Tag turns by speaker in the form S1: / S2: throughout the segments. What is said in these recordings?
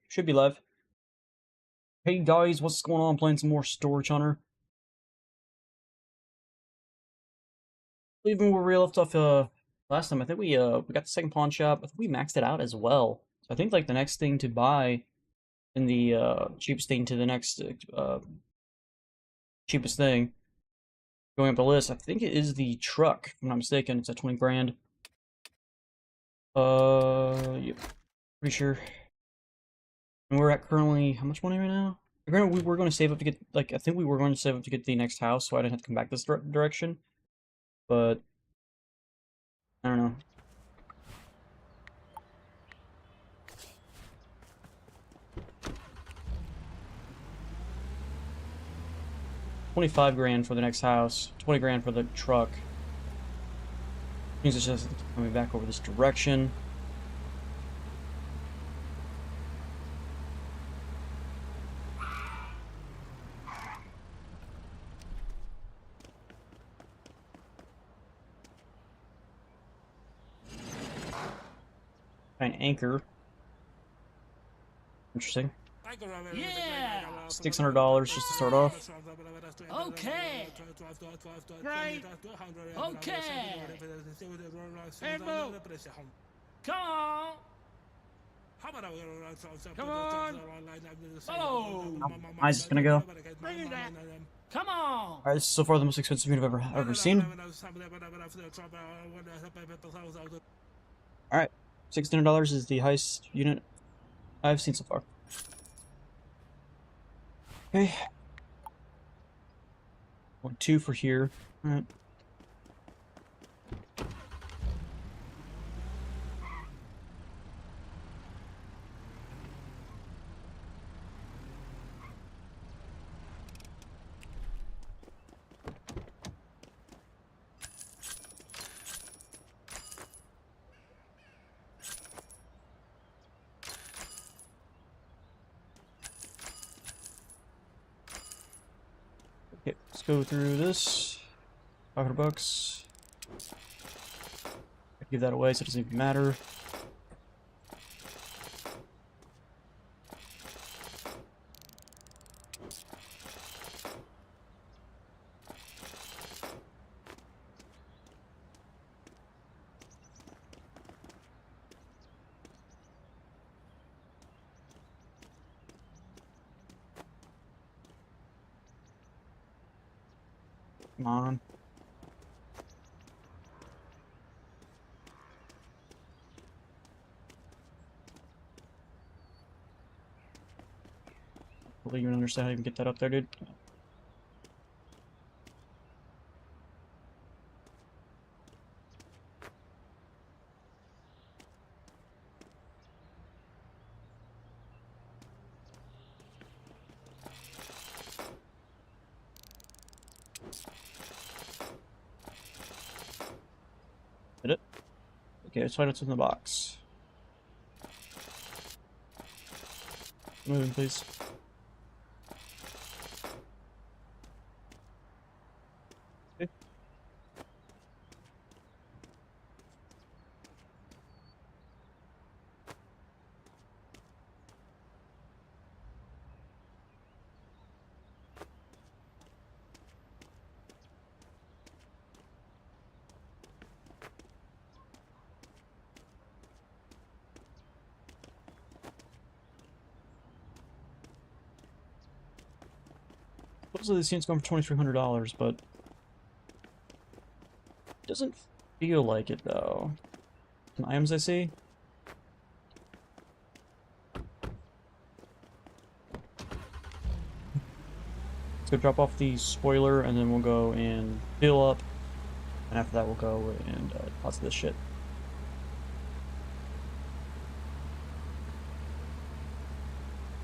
S1: Should be live. Hey guys, what's going on? Playing some more Storage Hunter. Even where we left off last time, I think we got the second pawn shop. I think we maxed it out as well. So I think like the next thing to buy in the cheapest thing to the next cheapest thing going up the list, I think it is the truck, if I'm not mistaken. It's at 20 grand. Yep, pretty sure. And we're at currently how much money right now? We were going to save up to get like I think we were going to save up to get the next house, so I didn't have to come back this direction. But I don't know. 25 grand for the next house, 20 grand for the truck. Means it's just coming back over this direction. An anchor. Interesting.
S2: Yeah.
S1: $600 just to start off.
S2: Okay. Right. Okay. Hey, Boo. Come on. Come on. Oh.
S1: How's this gonna go?
S2: Bring it back. Come on.
S1: Alright, this is so far the most expensive unit I've ever seen. Alright, $600 is the highest unit I've seen so far. Okay. 1-2 for here. Alright. Okay, let's go through this. $500. Give that away so it doesn't even matter. Come on. I don't even understand how you can get that up there, dude. Hit it. Okay, let's find what's in the box. Moving, please. Okay. Supposedly this unit's going for $2,300, but it doesn't feel like it though. Some items I see. Let's go drop off the spoiler, and then we'll go and fill up. And after that, we'll go and deposit this shit.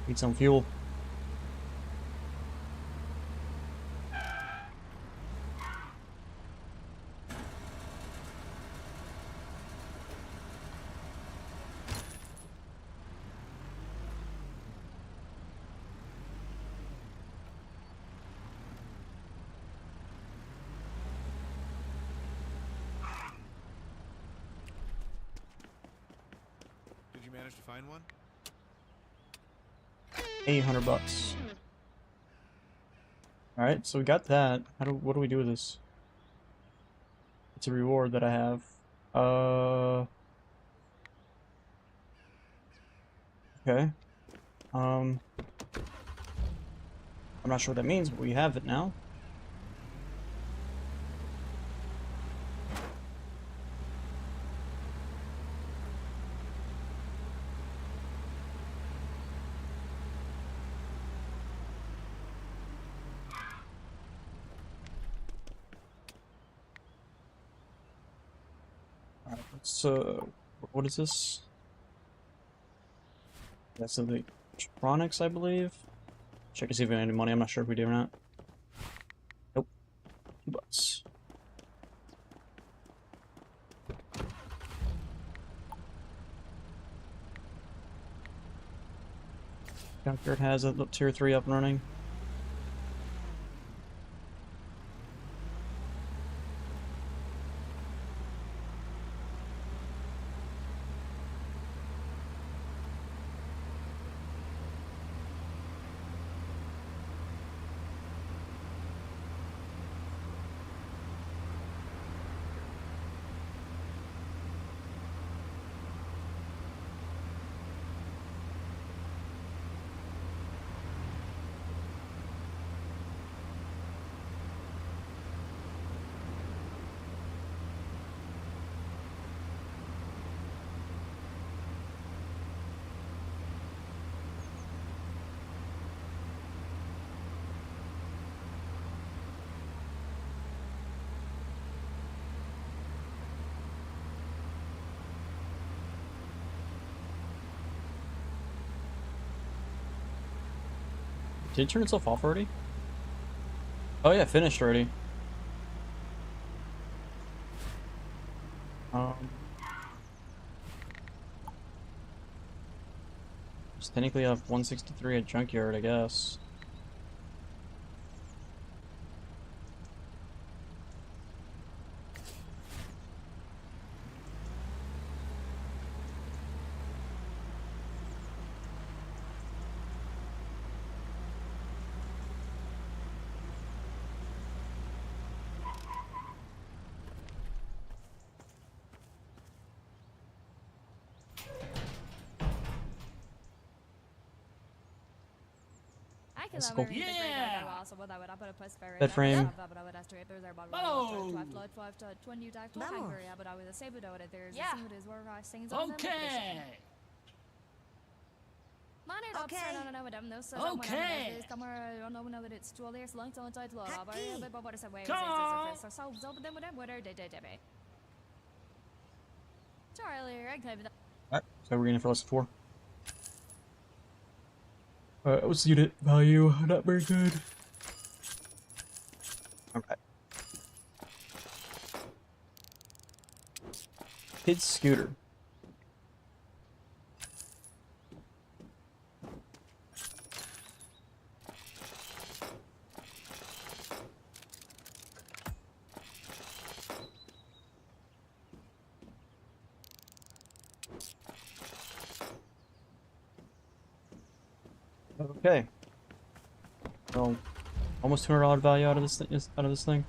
S1: Need some fuel.
S3: Did you manage to find one?
S1: $800. Alright, so we got that. What do we do with this? It's a reward that I have. Okay. I'm not sure what that means, but we have it now. Alright, let's, what is this? That's the electronics, I believe. Check to see if we have any money. I'm not sure if we do or not. Nope. $2. Junkyard has a tier 3 up and running. Did it turn itself off already? Oh yeah, finished already. Just technically have 163 at Junkyard, I guess. Let's go.
S2: Yeah!
S1: Bed frame.
S2: Follow!
S3: Yeah.
S2: Okay! Okay.
S1: Alright, so we're gonna fill us 4. What's the unit value? Not very good. Okay. Kid's scooter. Okay. So, almost $200 value out of this thing.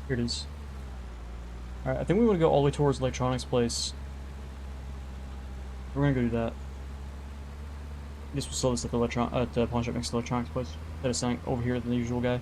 S1: Here it is. Alright, I think we want to go all the way towards Electronics Place. We're gonna go do that. I guess we'll sell this at the pawn shop next to Electronics Place. Instead of selling over here than the usual guy.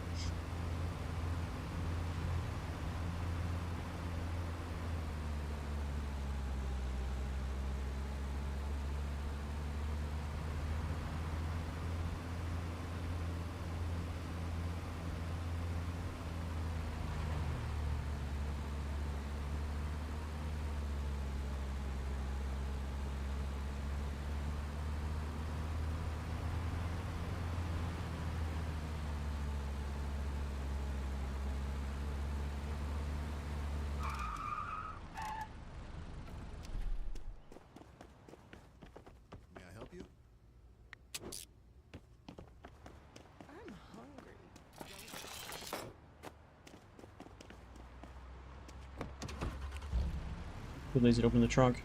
S1: Too lazy to open the trunk.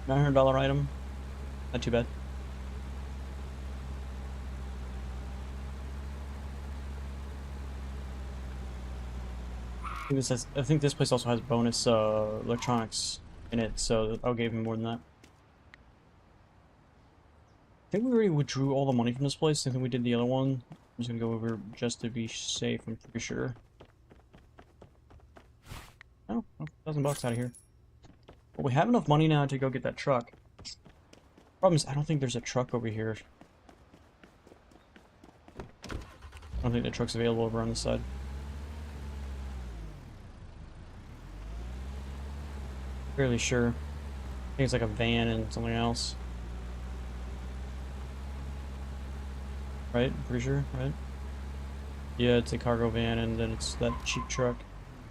S1: $900 item. Not too bad. I think this place also has bonus electronics in it, so I'll give him more than that. I think we already withdrew all the money from this place. I think we did the other one. I'm just gonna go over just to be safe, I'm pretty sure. Oh, $1,000 out of here. But we have enough money now to go get that truck. Problem is, I don't think there's a truck over here. I don't think the truck's available over on this side. Fairly sure. I think it's like a van and something else. Right? Pretty sure, right? Yeah, it's a cargo van and then it's that cheap truck.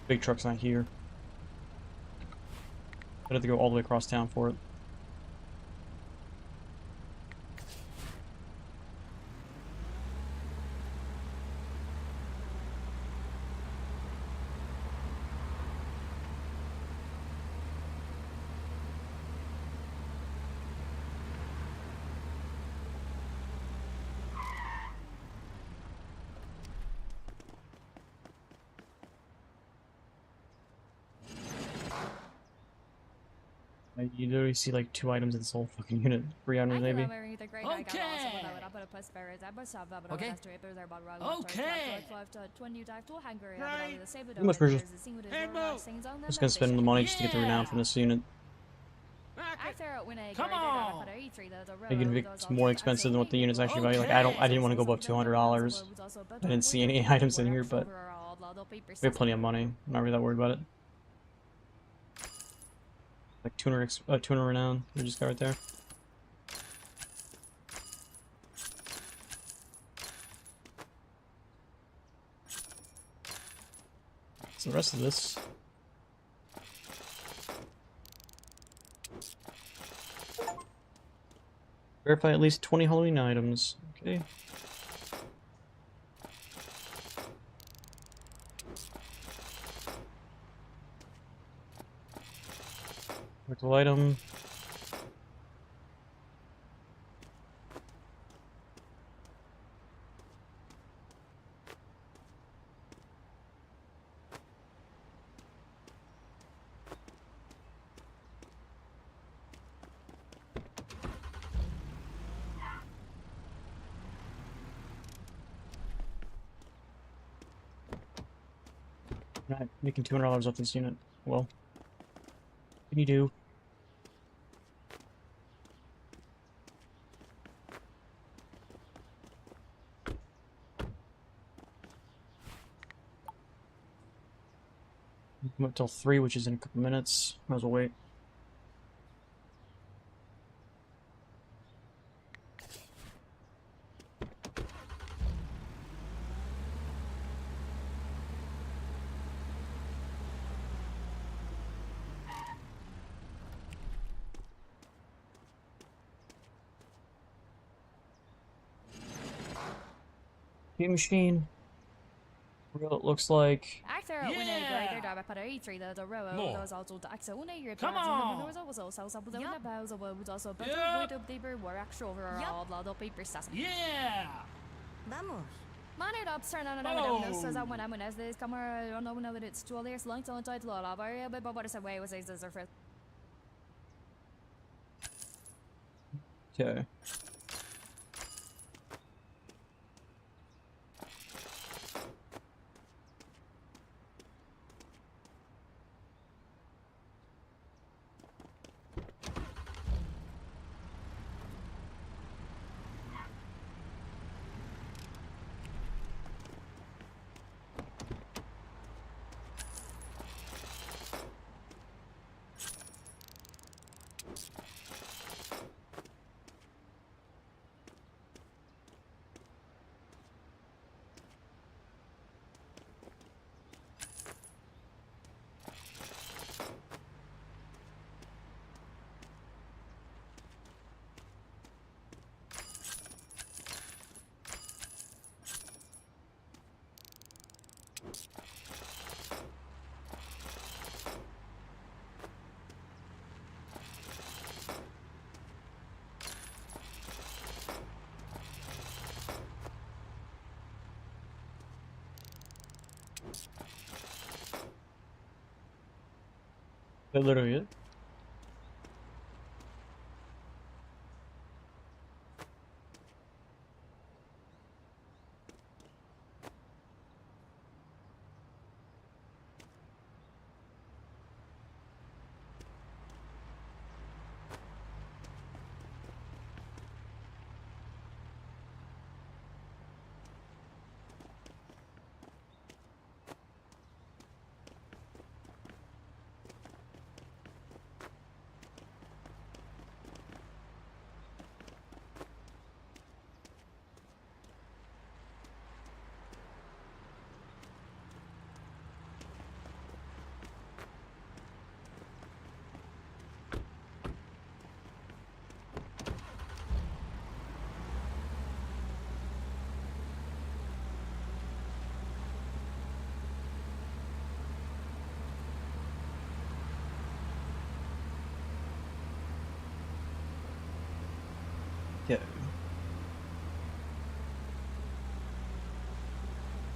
S1: Big truck's not here. I'd have to go all the way across town for it. You literally see like 2 items in this whole fucking unit. 300 maybe. Too much pressure. I'm just gonna spend the money just to get the renown from this unit.
S2: Come on!
S1: It's more expensive than what the unit's actually value. Like I didn't want to go above $200. I didn't see any items in here, but we have plenty of money. I'm not really that worried about it. Like 200 renown. We just got right there. So the rest of this. Verify at least 20 Halloween items. Okay. Vertical item. Not making $200 off this unit. Well, what can you do? Come up till 3, which is in a couple minutes. Might as well wait. Game machine. What it looks like.
S2: Come on! Yeah!
S3: Vamos.
S2: Man up, turn on another says I want as this camera, I don't know when it's 2 years long, so I told a area, but what is a way was this for.
S1: Okay. That literally it. Okay.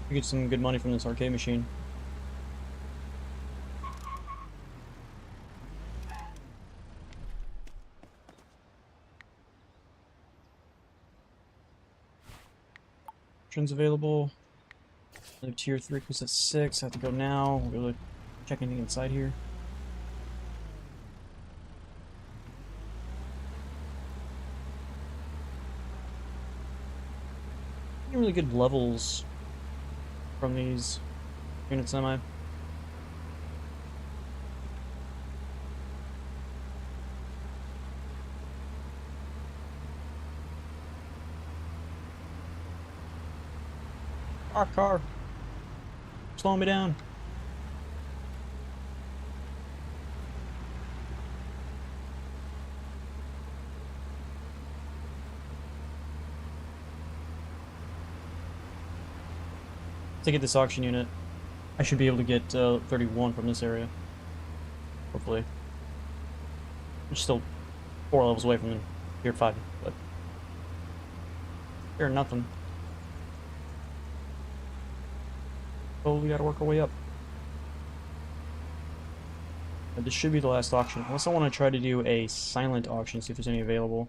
S1: We get some good money from this arcade machine. Options available. Another tier 3 was at 6. I have to go now. We'll be able to check anything inside here. Getting really good levels from these units, am I? Car. Slowing me down. To get this auction unit, I should be able to get 31 from this area. Hopefully. We're still 4 levels away from tier 5, but fair nothing. Oh, we gotta work our way up. This should be the last auction. Unless I want to try to do a silent auction, see if there's any available.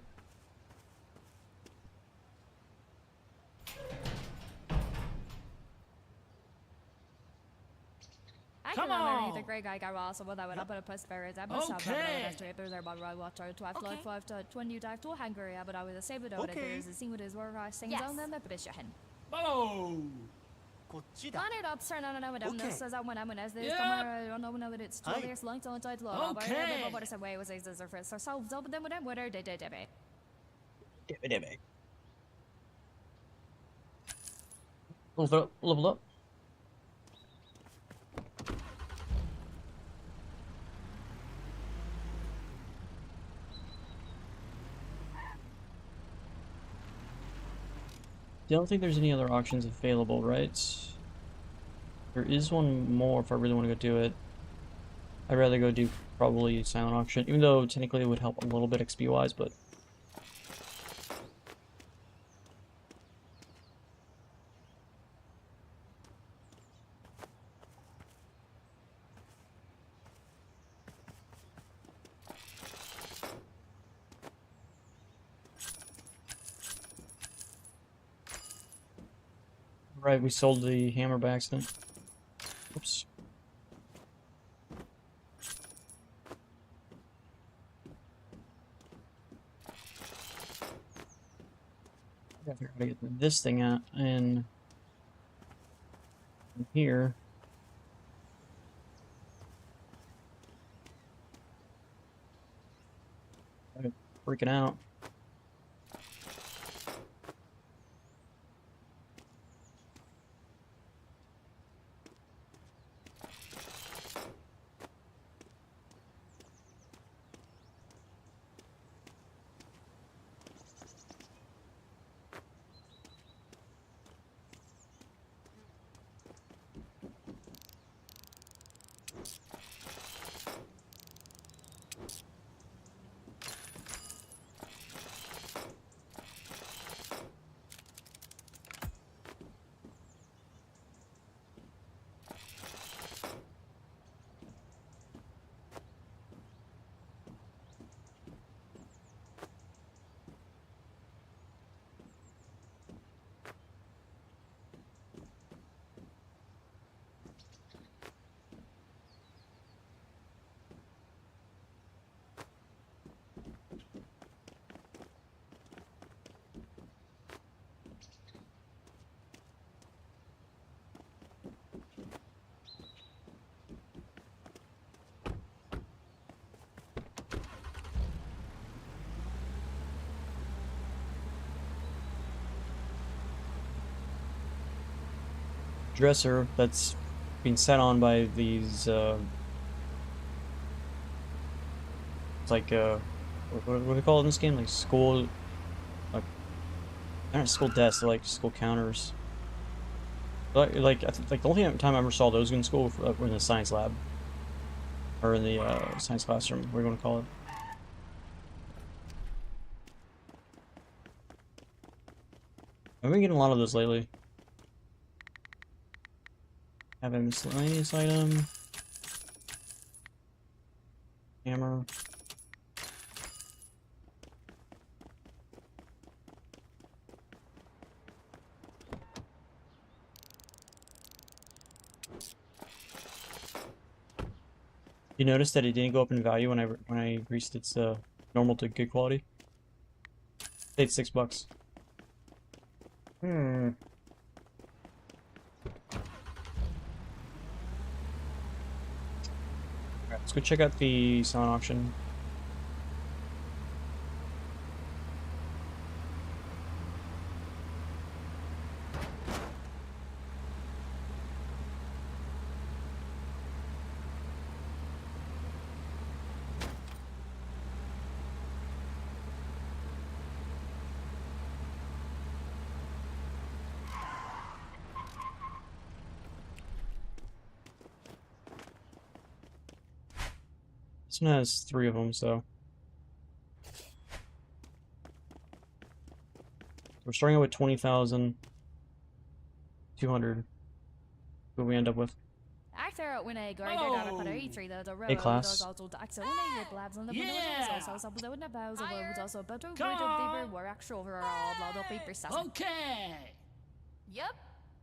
S2: Come on! The great guy got also what I would up at a post very that must have there's about right watcher 12 like 5 to 20 dive to Hungary but I was a save it over there's a scene with his work I sing down them but it's
S3: Oh! こっちだ。
S2: Planet up, sir, no,
S3: Okay.
S2: says I when there's this,
S3: Yep.
S2: I don't know that it's 2
S3: Aye.
S2: years long, so it's like, but
S3: Okay.
S2: what is a way was a scissor for so open them with them, whether they did it.
S1: Level up. Don't think there's any other auctions available, right? There is one more if I really want to go do it. I'd rather go do probably silent auction, even though technically it would help a little bit XP wise, but right, we sold the hammer by accident. Oops. I gotta figure out how to get this thing out in here. I'm freaking out. dresser that's being sat on by these it's like what do they call it in this game? Like school, like I don't know, school desks, they're like school counters. Like like the only time I ever saw those in school were in the science lab or in the science classroom. What do you want to call it? I've been getting a lot of those lately. Have a miscellaneous item. Hammer. You notice that it didn't go up in value when I increased its normal to good quality? Stayed $6. Hmm. Alright, let's go check out the silent auction. This one has 3 of them, so we're starting out with 20,200. What we end up with?
S2: Actor when I go down para E3 the
S1: A class.
S2: also tax only with labs on the windows also some of the bows of also better good of paper were actual overall lot of paper stuff.
S3: Okay.
S2: Yep.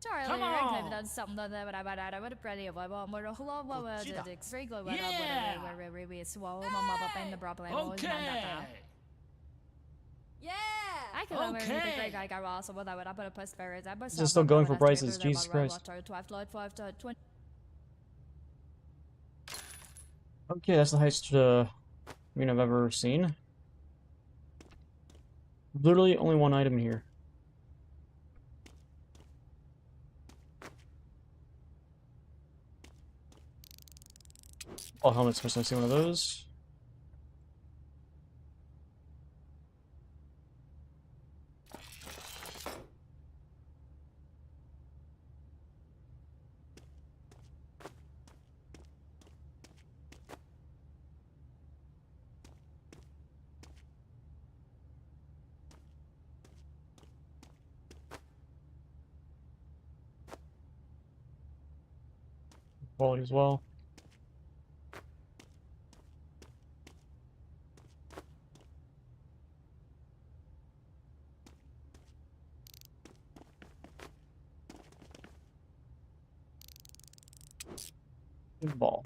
S2: Charlie, I done something that I would have plenty of more a whole lot of the X-ray glow where we swallow my up in the problem.
S3: Okay.
S2: Yeah. I could have the great guy got also what I would have put a post ferret. I
S1: This is still going for prices, Jesus Christ. Okay, that's the highest I've ever seen. Literally only one item here. Oh, helmet's supposed to see one of those. Quality as well. Ball.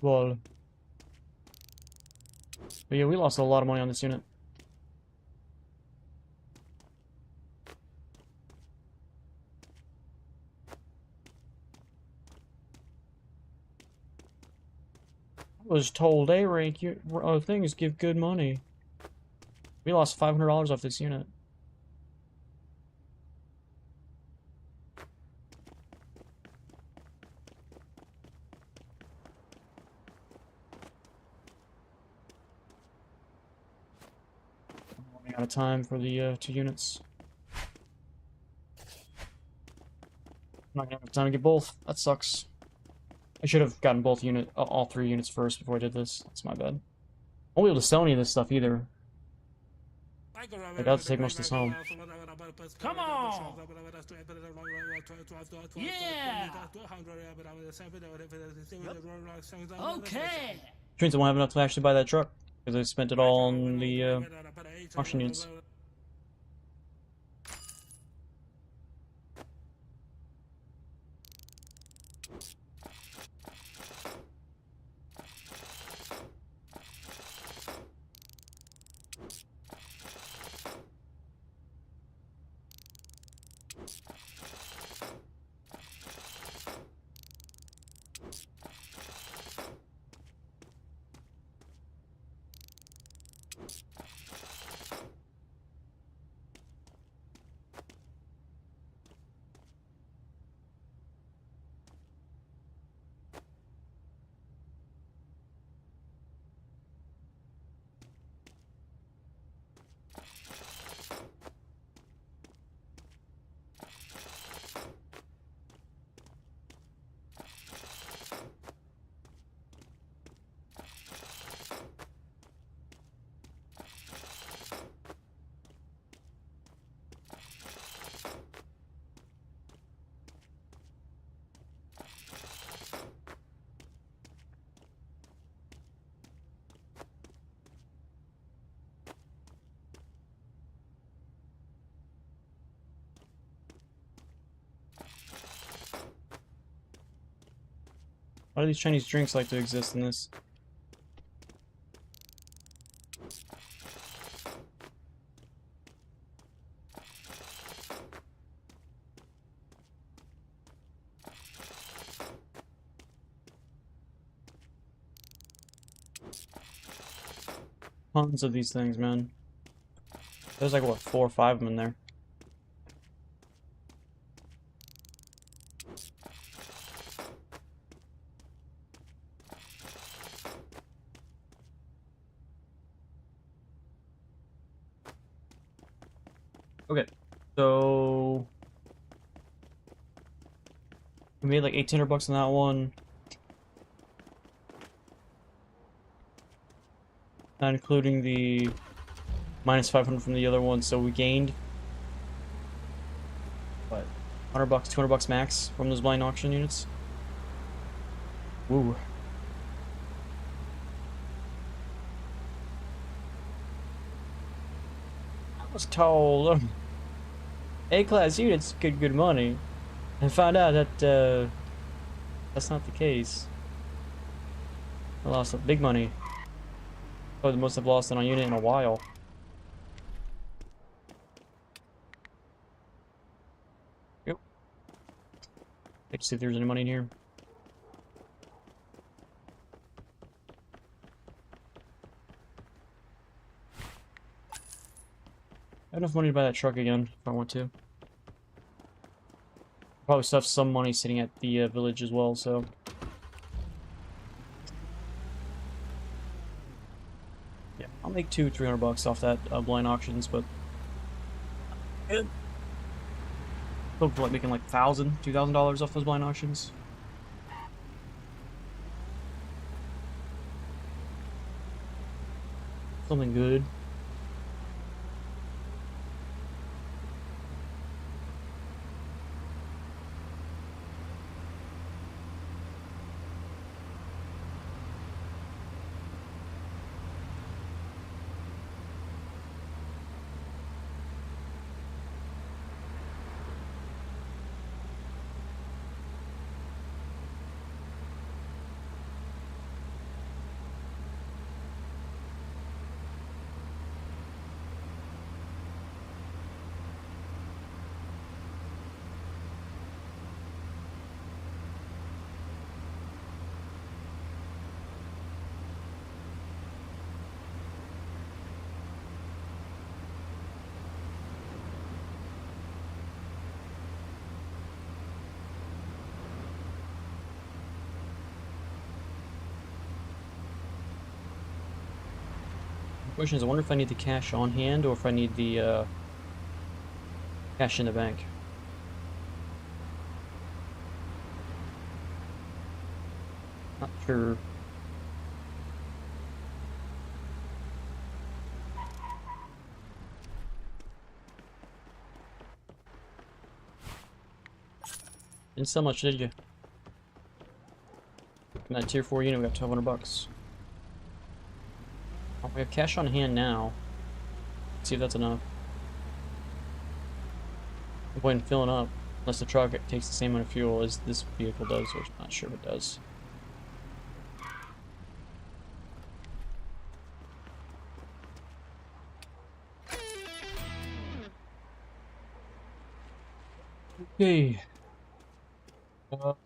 S1: Ball. But yeah, we lost a lot of money on this unit. I was told A rank things give good money. We lost $500 off this unit. Running out of time for the 2 units. I'm not gonna have time to get both. That sucks. I should have gotten all 3 units first before I did this. That's my bad. I won't be able to sell any of this stuff either. I got to take most of this home.
S3: Come on. Yeah. Okay.
S1: Which means I won't have enough to actually buy that truck because I spent it all on the auction units. Why do these Chinese drinks like to exist in this? Tons of these things, man. There's like, what, 4 or 5 of them in there. Okay, so we made like 1,800 bucks on that one. Not including the minus 500 from the other one, so we gained what, 100 bucks, 200 bucks max from those blind auction units. Woo. I was told A-class units get good money, and found out that that's not the case. I lost some big money. Probably the most I've lost on a unit in a while. Yep. Let's see if there's any money in here. I have enough money to buy that truck again if I want to. Probably still have some money sitting at the village as well, so. Yeah, I'll make 200-300 bucks off that blind auctions, but. Good. Still like making like $1,000-$2,000 off those blind auctions. Something good. Question is, I wonder if I need the cash on hand or if I need the cash in the bank. Not sure. Didn't sell much, did you? From that tier 4 unit, we got 1,200 bucks. Oh, we have cash on hand now. Let's see if that's enough. No point in filling up unless the truck takes the same amount of fuel as this vehicle does, which I'm not sure if it does. Okay. So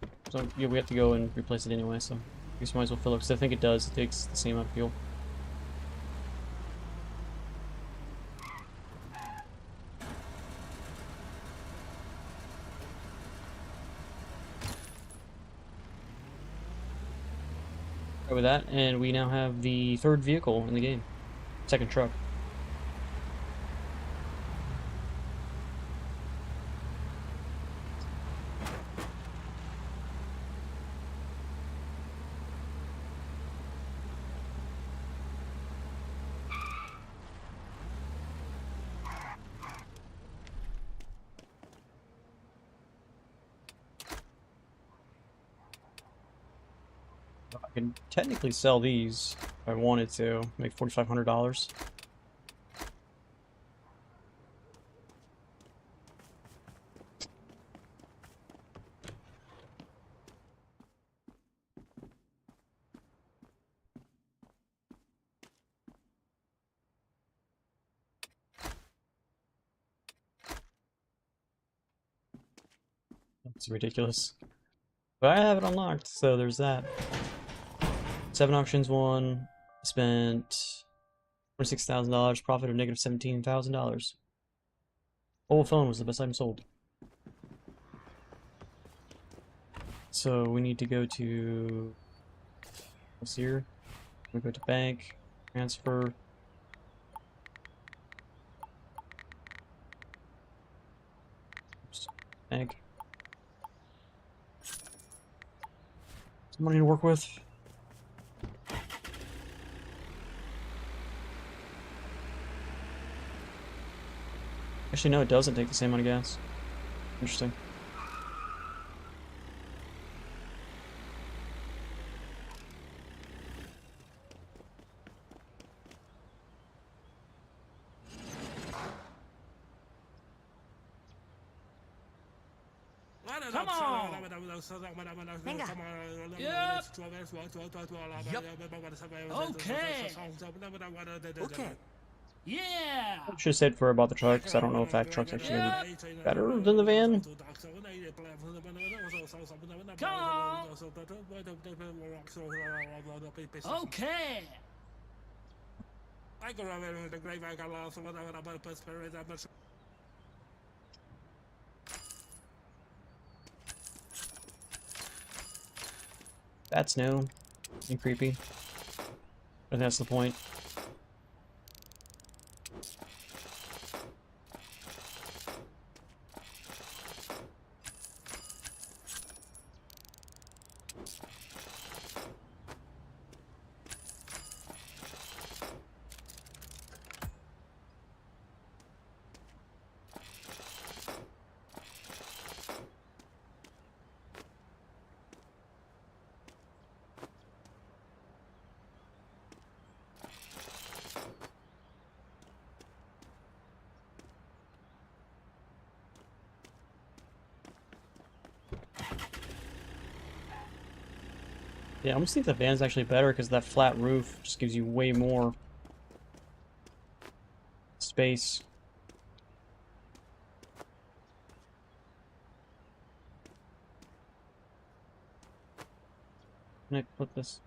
S1: yeah, we have to go and replace it anyway, so I guess we might as well fill it, because I think it does. It takes the same amount of fuel. Right with that, and we now have the 3rd vehicle in the game. 2nd truck. I can technically sell these if I wanted to, make $4,500. It's ridiculous. But I have it unlocked, so there's that. 7 auctions won. Spent $26,000. Profit of negative $17,000. Mobile phone was the best item sold. So we need to go to what's here? We go to bank, transfer. Oops, bank. Some money to work with. Actually, no, it doesn't take the same amount of gas. Interesting.
S3: Come on.
S4: Venga.
S3: Yep. Okay.
S4: Okay.
S3: Yeah.
S1: Should have said for about the truck, because I don't know if that truck's actually gonna be better than the van.
S3: Come on. Okay.
S1: That's new and creepy. But that's the point. Yeah, I almost think the van's actually better because that flat roof just gives you way more space. Can I put this?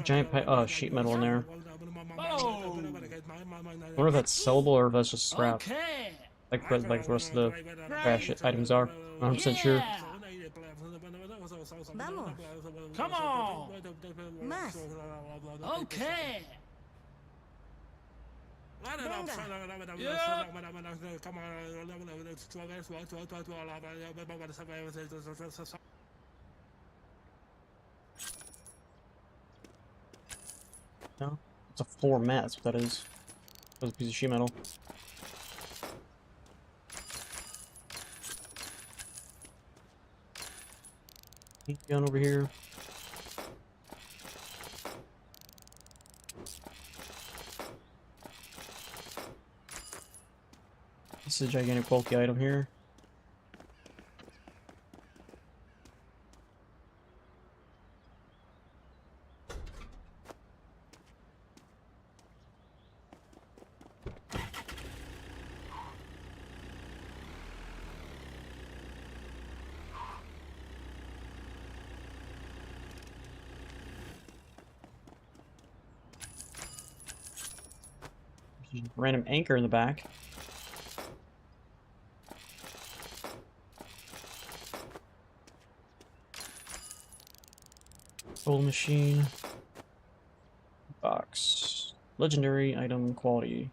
S1: Giant sheet metal in there.
S3: Oh.
S1: I wonder if that's sellable or if that's just scrap.
S3: Okay.
S1: Like the rest of the trash items are. I'm 100% sure.
S3: Yeah.
S4: Vamos.
S3: Come on.
S4: Más.
S3: Okay.
S1: No? It's a floor mat, that's what that is. That's a piece of sheet metal. Heat gun over here. This is a gigantic bulky item here. Random anchor in the back. Old machine. Box. Legendary item quality.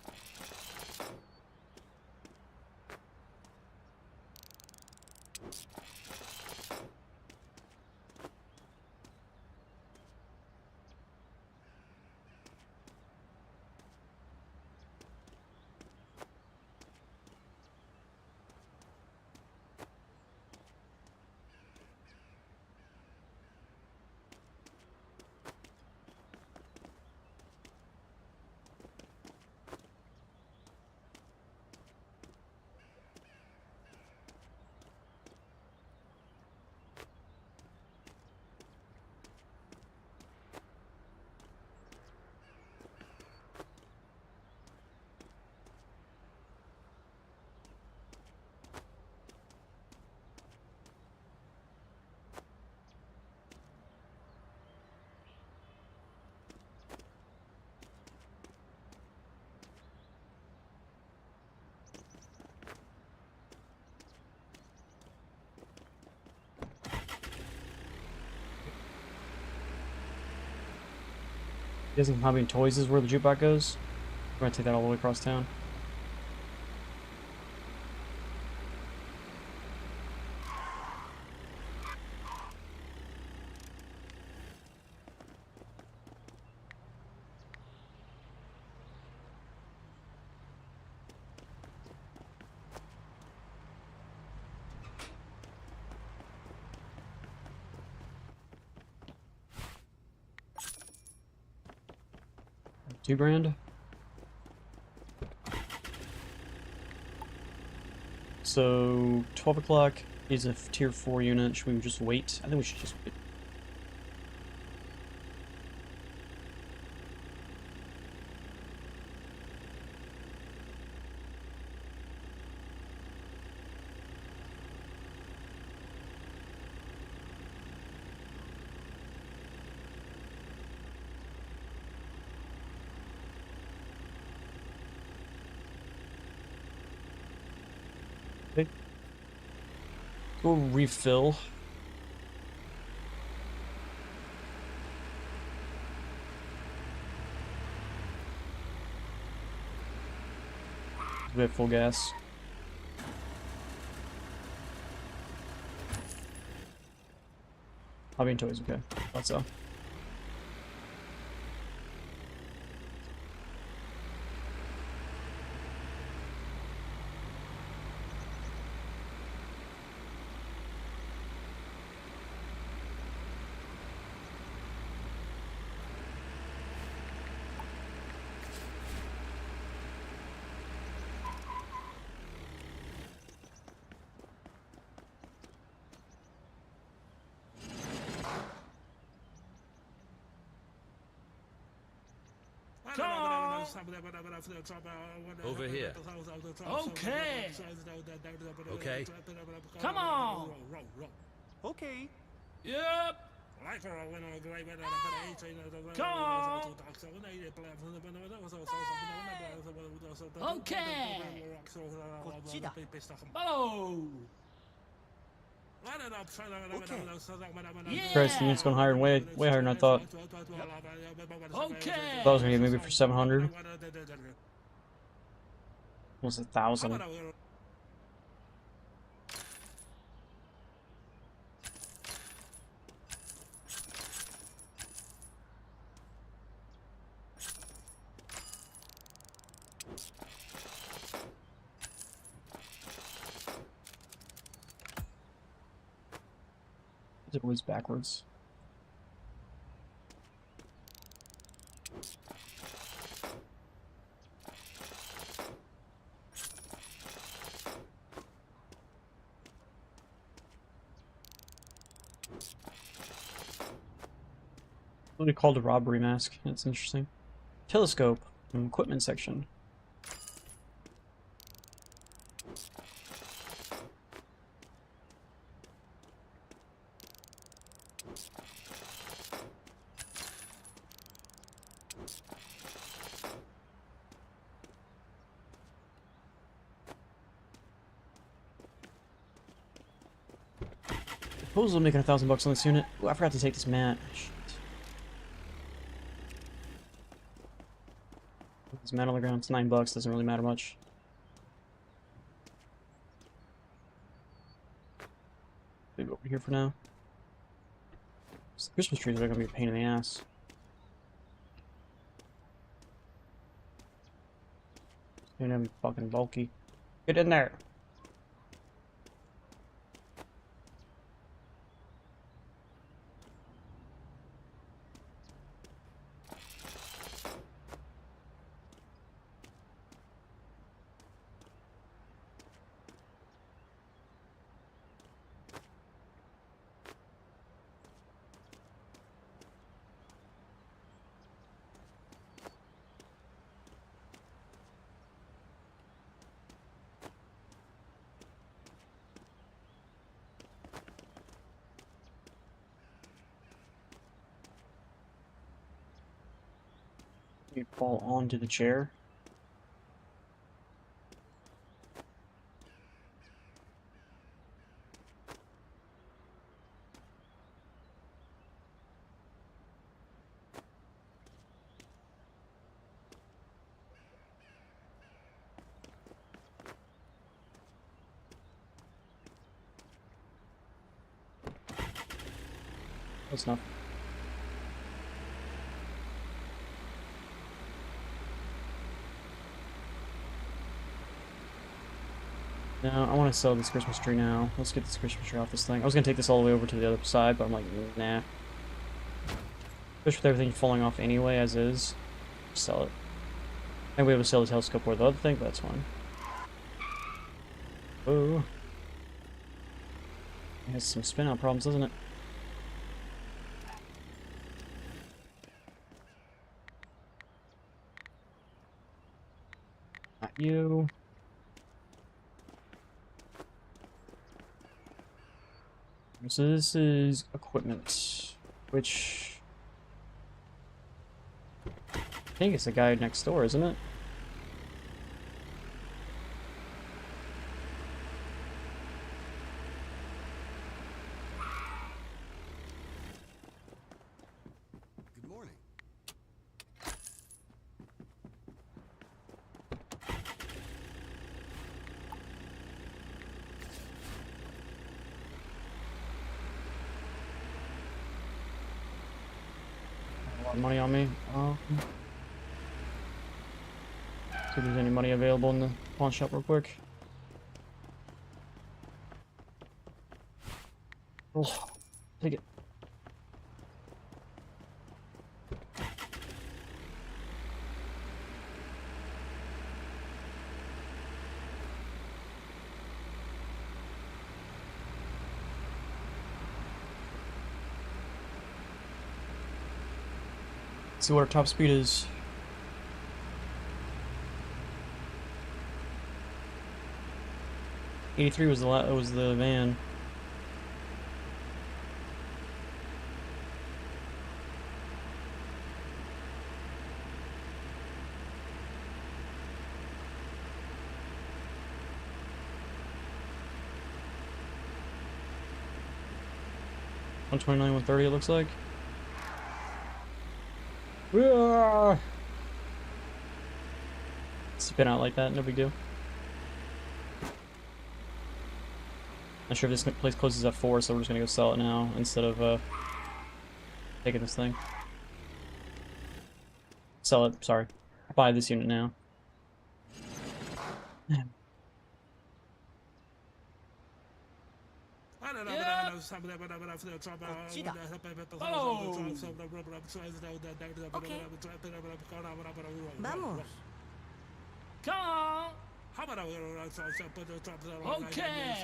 S1: Guessing Hobby and Toys is where the jukebox goes. We're gonna take that all the way across town. $2,000. So 12 o'clock is a tier 4 unit. Should we just wait? I think we should just wait. Okay. Go refill. We have full gas. Hobby and Toys, okay. Thought so.
S5: Over here.
S3: Okay.
S5: Okay.
S3: Come on.
S4: Okay.
S3: Yep. Come on. Okay.
S4: こっちだ。
S3: Oh.
S1: Christ, the unit's going higher, way higher than I thought.
S3: Okay.
S1: That was gonna be maybe for 700. Was 1,000. It was backwards. What they called a robbery mask. That's interesting. Telescope. Equipment section. Suppose I'm making $1,000 on this unit. Ooh, I forgot to take this mat. Shit. This mat on the ground. It's $9. Doesn't really matter much. Leave it over here for now. The Christmas trees are gonna be a pain in the ass. They're gonna be fucking bulky. Get in there! You fall onto the chair. That's enough. No, I want to sell this Christmas tree now. Let's get this Christmas tree off this thing. I was going to take this all the way over to the other side, but I'm like, nah. Especially with everything falling off anyway, as is. Sell it. And we able to sell the telescope or the other thing, but that's fine. Oh. It has some spin out problems, doesn't it? Not you. So this is equipment, which I think it's the guy next door, isn't it?
S5: Good morning.
S1: A lot of money on me. See if there's any money available in the pawn shop real quick. Oh, take it. See what our top speed is. '83 was the van. $129, $130 it looks like. Spin out like that, no big deal. Not sure if this place closes at 4, so we're just gonna go sell it now instead of taking this thing. Sell it, sorry. Buy this unit now.
S3: Vamos. Come on. Okay.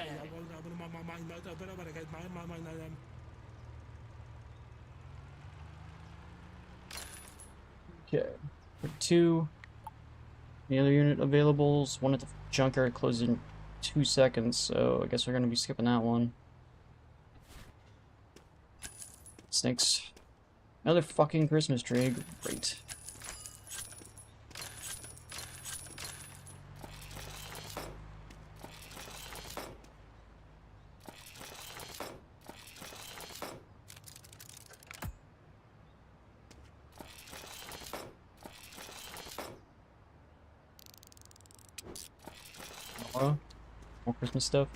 S1: Okay. 2. The other unit available is one at the junkyard, closes in 2 seconds, so I guess we're gonna be skipping that one. Snakes. Another fucking Christmas tree. Great. More Christmas stuff.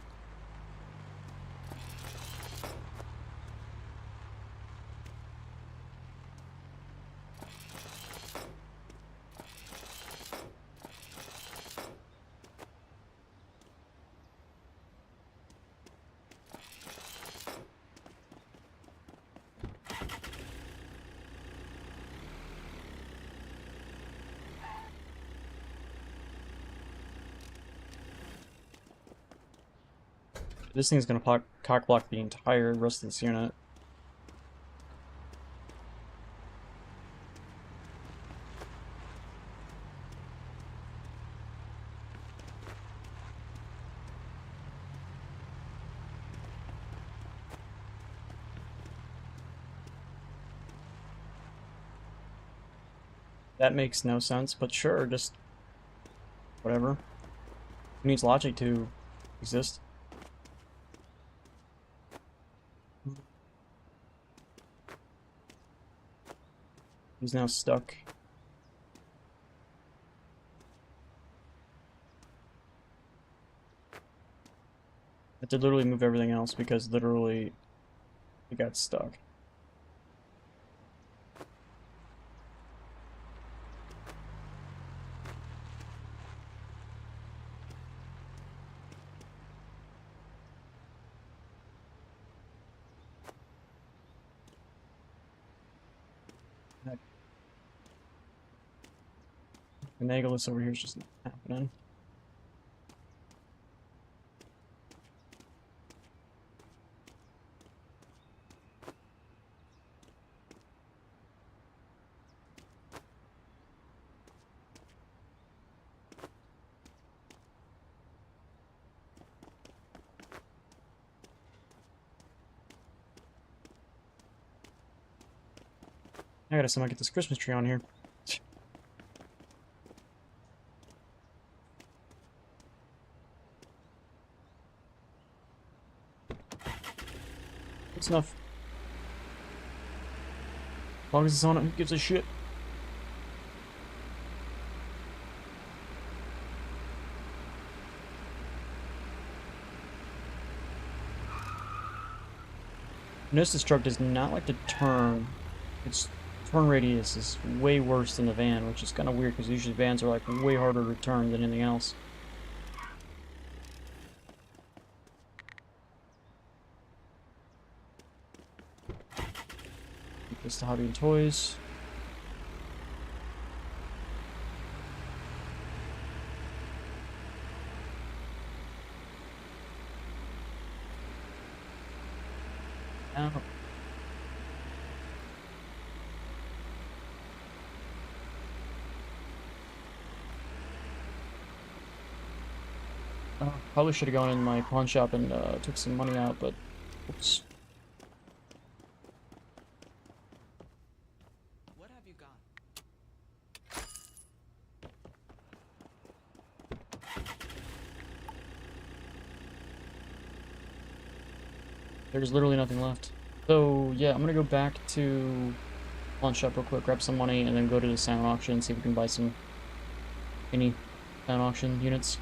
S1: This thing's gonna cock block the entire rest of this unit. That makes no sense, but sure, just whatever. It needs logic to exist. He's now stuck. I had to literally move everything else because literally he got stuck. Finagle this over here is just not happening. I gotta somehow get this Christmas tree on here. That's enough. As long as it's on it, who gives a shit? Notice this truck does not like to turn. Its turn radius is way worse than the van, which is kind of weird because usually vans are like way harder to turn than anything else. Keep this to Hobby and Toys. Now, probably should have gone in my pawn shop and took some money out, but oops.
S6: What have you got?
S1: There's literally nothing left. So yeah, I'm gonna go back to pawn shop real quick, grab some money, and then go to the silent auction, see if we can buy any silent auction units.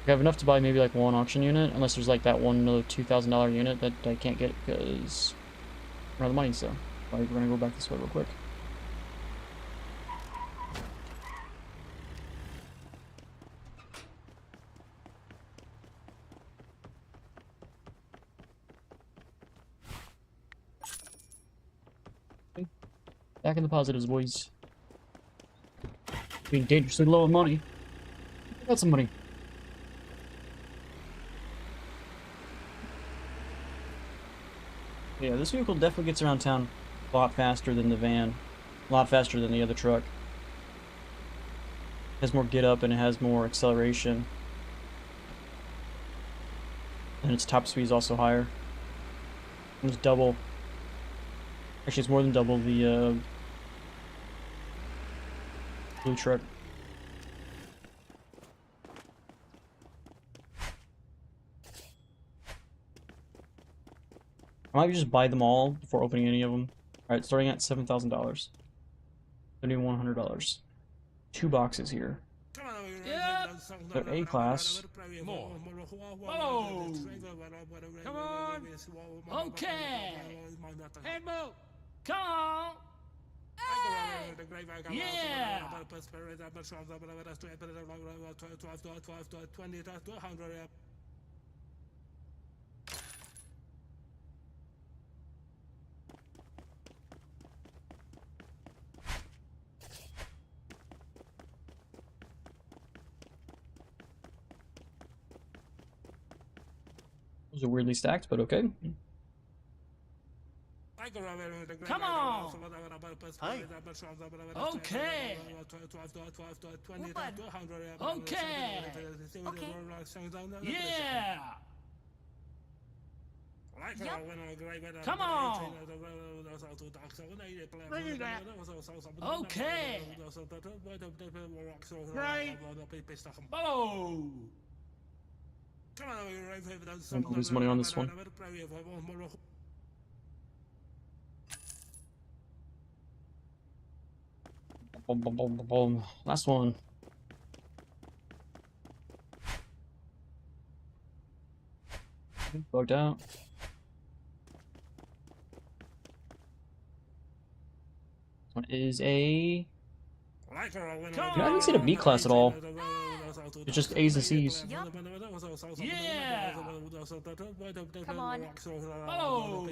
S1: I have enough to buy maybe like one auction unit, unless there's like that one another $2,000 unit that I can't get because I don't have the money. So we're gonna go back this way real quick. Back in the positives, boys. Being dangerously low on money. I got some money. Yeah, this vehicle definitely gets around town a lot faster than the van. A lot faster than the other truck. It has more get up and it has more acceleration. And its top speed is also higher. It's double. Actually, it's more than double the blue truck. I might just buy them all before opening any of them. Alright, starting at $7,000. $7,100. 2 boxes here.
S3: Yep.
S1: They're A class.
S3: More. Oh! Come on! Okay! Handbook! Come on! Yeah!
S1: Those are weirdly stacked, but okay.
S3: Come on!
S4: Hi.
S3: Okay! Okay! Yeah! Come on! Okay! Right! Oh!
S1: I'm gonna lose money on this one. Boom, boom, boom, boom, boom. Last one. Bugged out. This one is a...
S3: Come
S1: I haven't seen a B class at all. It's just A's and C's.
S3: Yeah!
S2: Come on.
S3: Oh!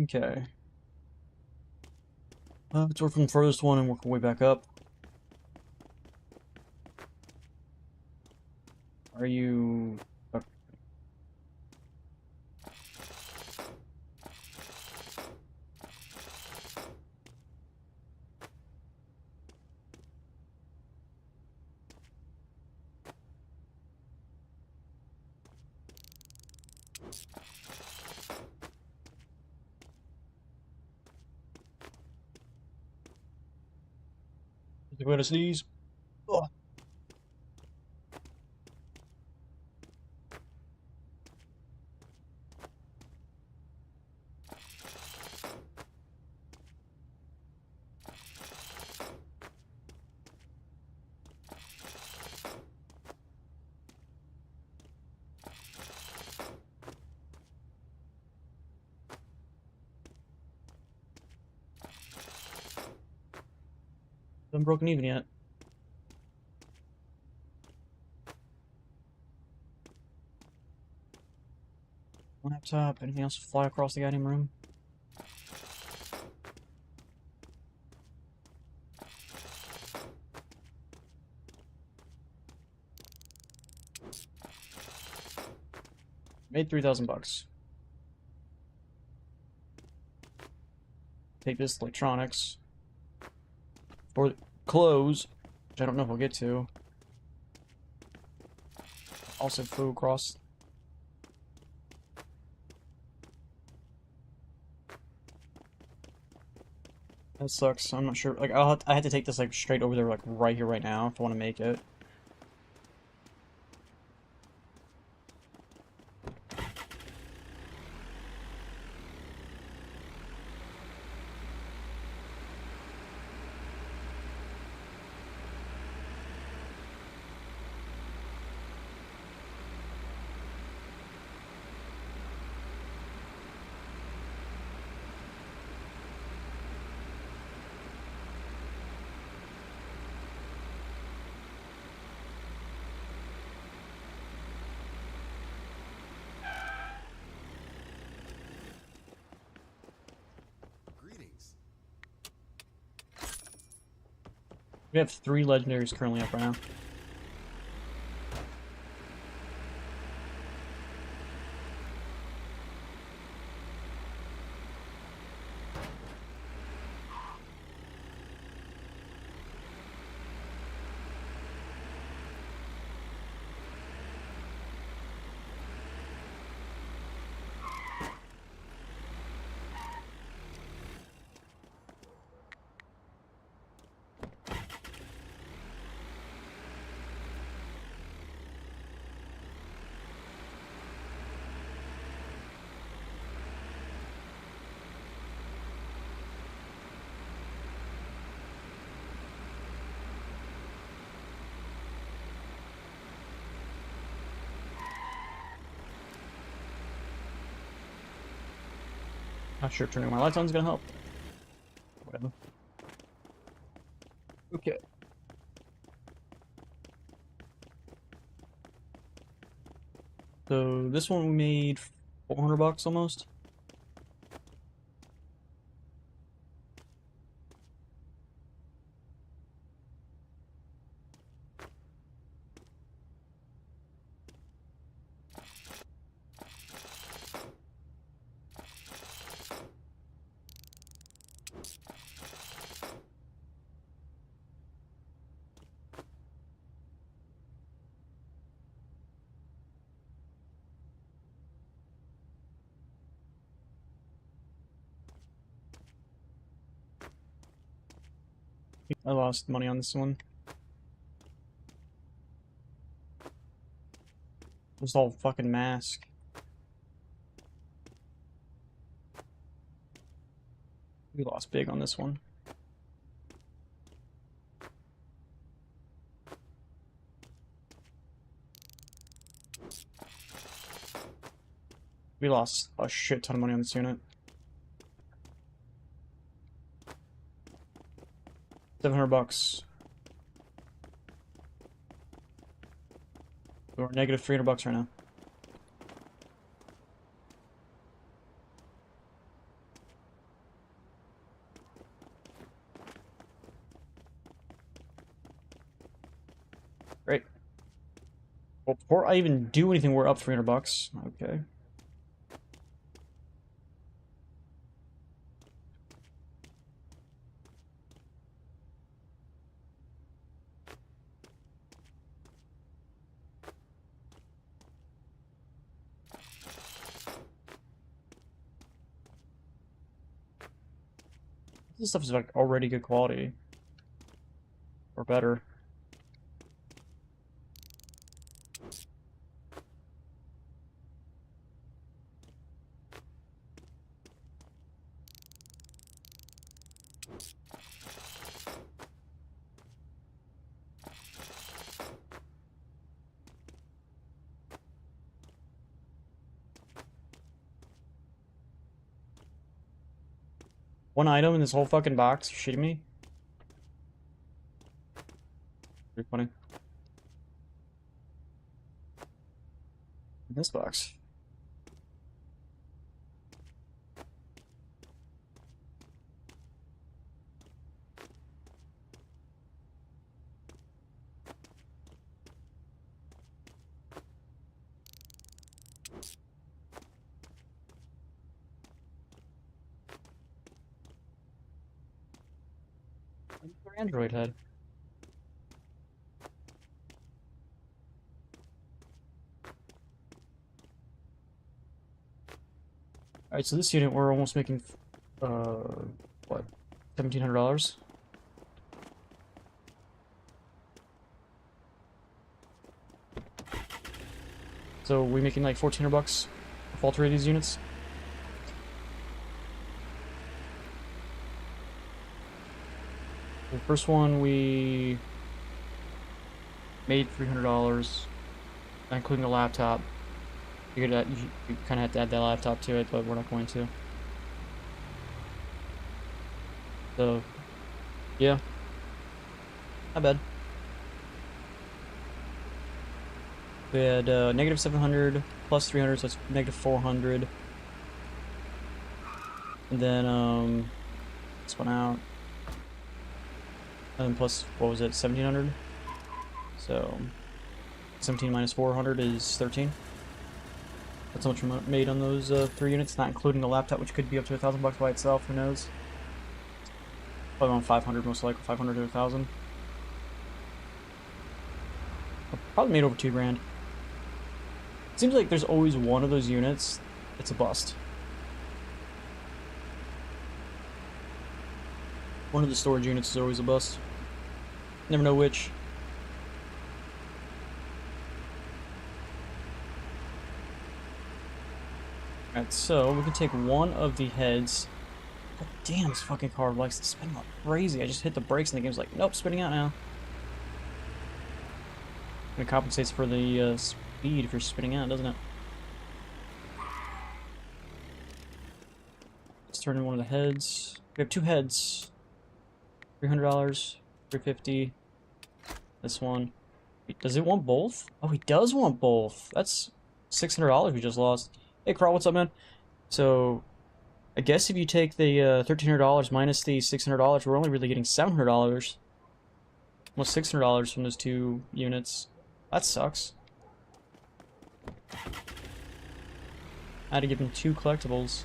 S1: Okay. Let's work from the furthest one and work our way back up. Are you... Go to sneeze. Ugh. Haven't broken even yet. Laptop, anything else fly across the goddamn room? Made $3,000. Take this electronics. Or clothes, which I don't know if we'll get to. Also flew across. That sucks. I'm not sure. Like, I had to take this like straight over there, like right here, right now, if I want to make it.
S5: Greetings.
S1: We have 3 legendaries currently up right now. Not sure if turning my lights on is gonna help. Whatever. Okay. So this one we made $400 almost. I lost money on this one. It was all fucking mask. We lost big on this one. We lost a shit ton of money on this unit. 700 bucks. We're negative 300 bucks right now. Great. Well, before I even do anything, we're up 300 bucks. Okay. This stuff is like already good quality. Or better. One item in this whole fucking box? You shitting me? Pretty funny. This box. Android head. Alright, so this unit we're almost making what? $1,700? So we're making like 1,400 bucks with all three of these units. The first one we made $300, not including the laptop. Figured that you kind of have to add that laptop to it, but we're not going to. So, yeah, not bad. We had negative 700 plus 300, so it's negative 400. And then this one out. And then plus, what was it, 1,700? So, 17 minus 400 is 13. That's how much we made on those 3 units, not including the laptop, which could be up to $1,000 by itself, who knows. Probably around 500, most likely, 500 to 1,000. Probably made over 2 grand. It seems like there's always one of those units that's a bust. One of the storage units is always a bust. Never know which. Alright, so we can take one of the heads. God damn, this fucking car likes to spin like crazy. I just hit the brakes and the game's like, nope, spinning out now. And it compensates for the speed if you're spinning out, doesn't it? It's turn in one of the heads. We have 2 heads. $300, $350. This one. Wait, does it want both? Oh, he does want both. That's $600 we just lost. Hey, Carl, what's up, man? So, I guess if you take the $1,300 minus the $600, we're only really getting $700. Almost $600 from those 2 units. That sucks. I had to give him 2 collectibles.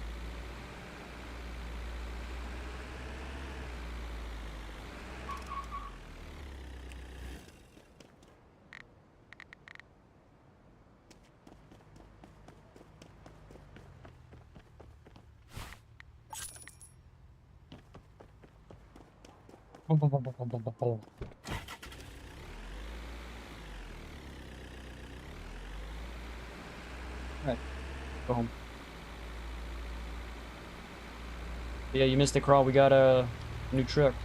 S1: Alright, go home. Yeah, you missed it, Crawl. We got a new truck.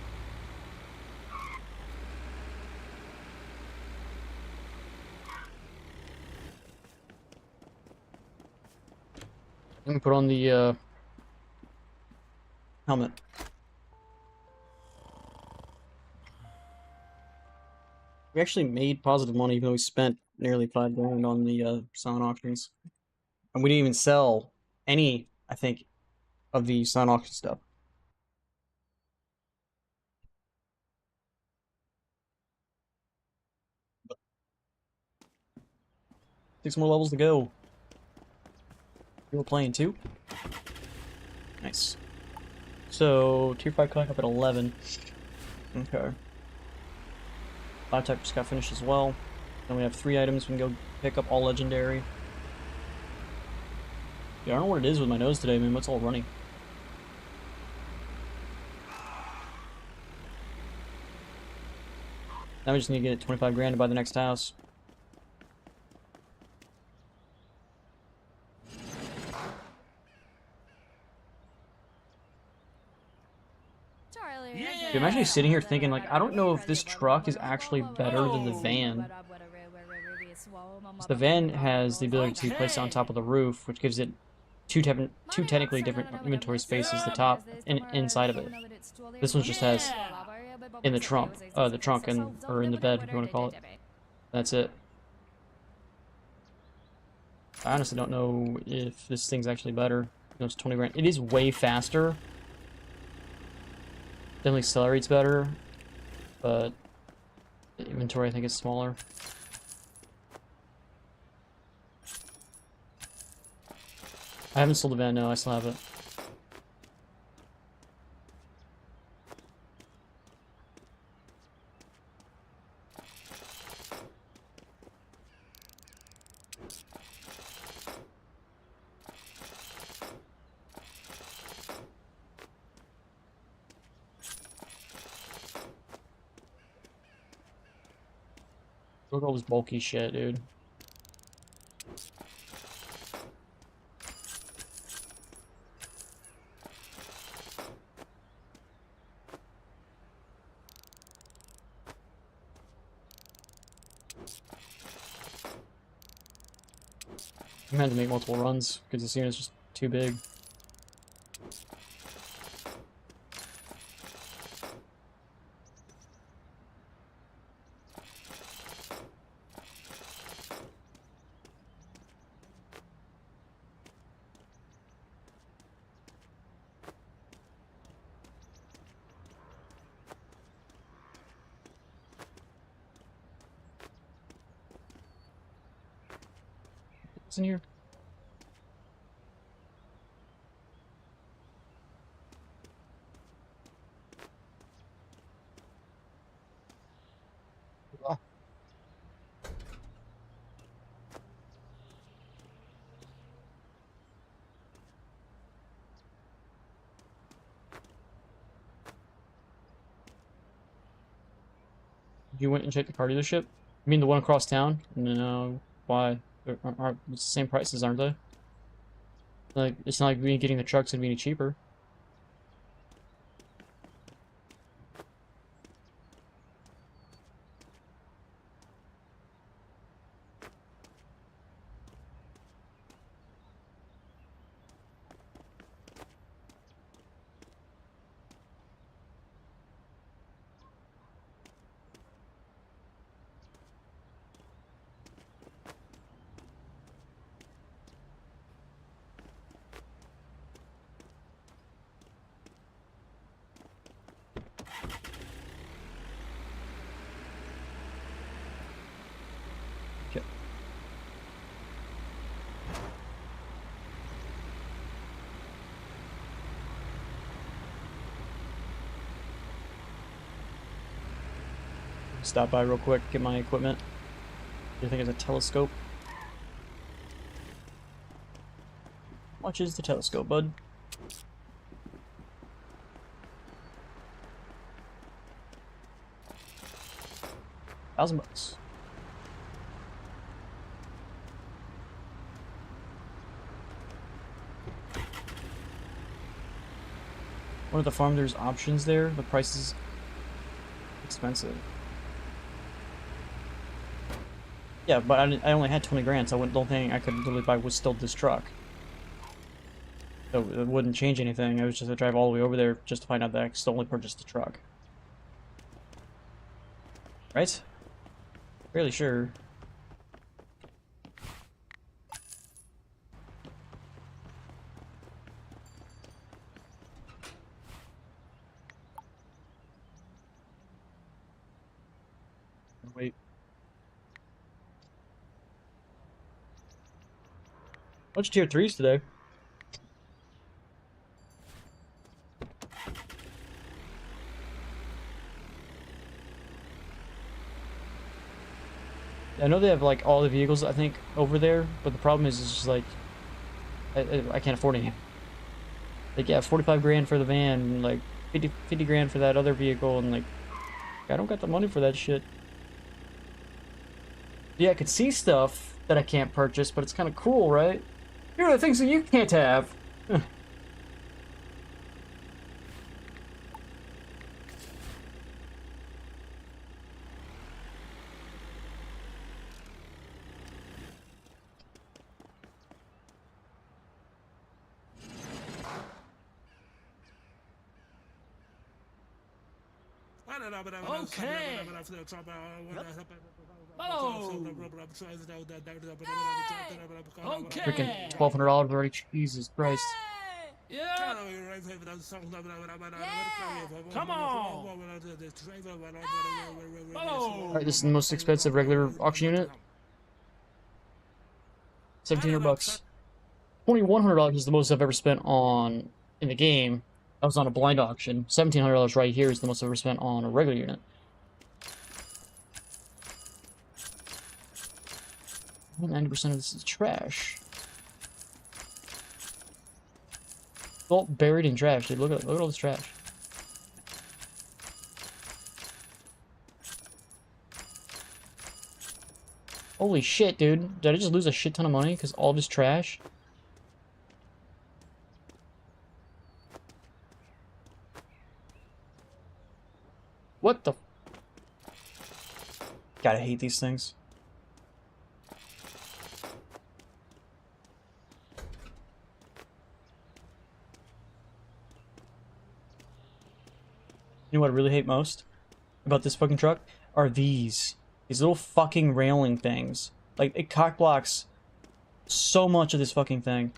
S1: Let me put on the helmet. We actually made positive money, even though we spent nearly $5 grand on the silent auctions. And we didn't even sell any, I think, of the silent auction stuff. 6 more levels to go. You were playing too? Nice. So, tier 5 coming up at 11. Okay. 5 type just got finished as well. Then we have 3 items we can go pick up, all legendary. Yeah, I don't know what it is with my nose today, man. What's all running? Now we just need to get 25 grand to buy the next house.
S2: Charlie,
S1: Dude, I'm actually sitting here thinking, like, I don't know if this truck is actually better than the van. 'Cause the van has the ability to place it on top of the roof, which gives it two technically different inventory spaces, the top and inside of it. This one just has in the trunk and or in the bed, if you want to call it. That's it. I honestly don't know if this thing's actually better. You know, it's 20 grand. It is way faster. Definitely accelerates better, but the inventory I think is smaller. I haven't sold the van, no, I still have it. Look at all this bulky shit, dude. I'm had to make multiple runs because this unit's just too big. What's in here? Ah. You went and checked the car dealership? You mean the one across town? No. Why? It's the same prices, aren't they? Like, it's not like me getting the truck's gonna be any cheaper. stop by real quick, get my equipment. I think it's a telescope. How much is the telescope, bud? $1,000. One of the farm, there's options there. The price is expensive. Yeah, but I only had 20 grand, so the only thing I could literally buy was still this truck. So it wouldn't change anything. I was just to drive all the way over there just to find out that I could still only purchase the truck. Right? Fairly sure. Wait. Bunch of tier 3s today. I know they have like all the vehicles I think over there, but the problem is it's just like I can't afford any. Like yeah, 45 grand for the van, and like 50 grand for that other vehicle, and like I don't got the money for that shit. Yeah, I could see stuff that I can't purchase, but it's kind of cool, right? Here are the things that you can't have. Freaking $1,200 already. Jesus Christ.
S3: Come on!
S1: Alright, this is the most expensive regular auction unit. 1,700 bucks. $2,100 is the most I've ever spent on in the game. I was on a blind auction. $1,700 right here is the most I've ever spent on a regular unit. Well, 90% of this is trash. It's all buried in trash, dude. Look at all this trash. Holy shit, dude. Did I just lose a shit ton of money because all this trash? What the? God, I hate these things. You know what I really hate most about this fucking truck? Are these little fucking railing things. Like, it cock blocks so much of this fucking thing.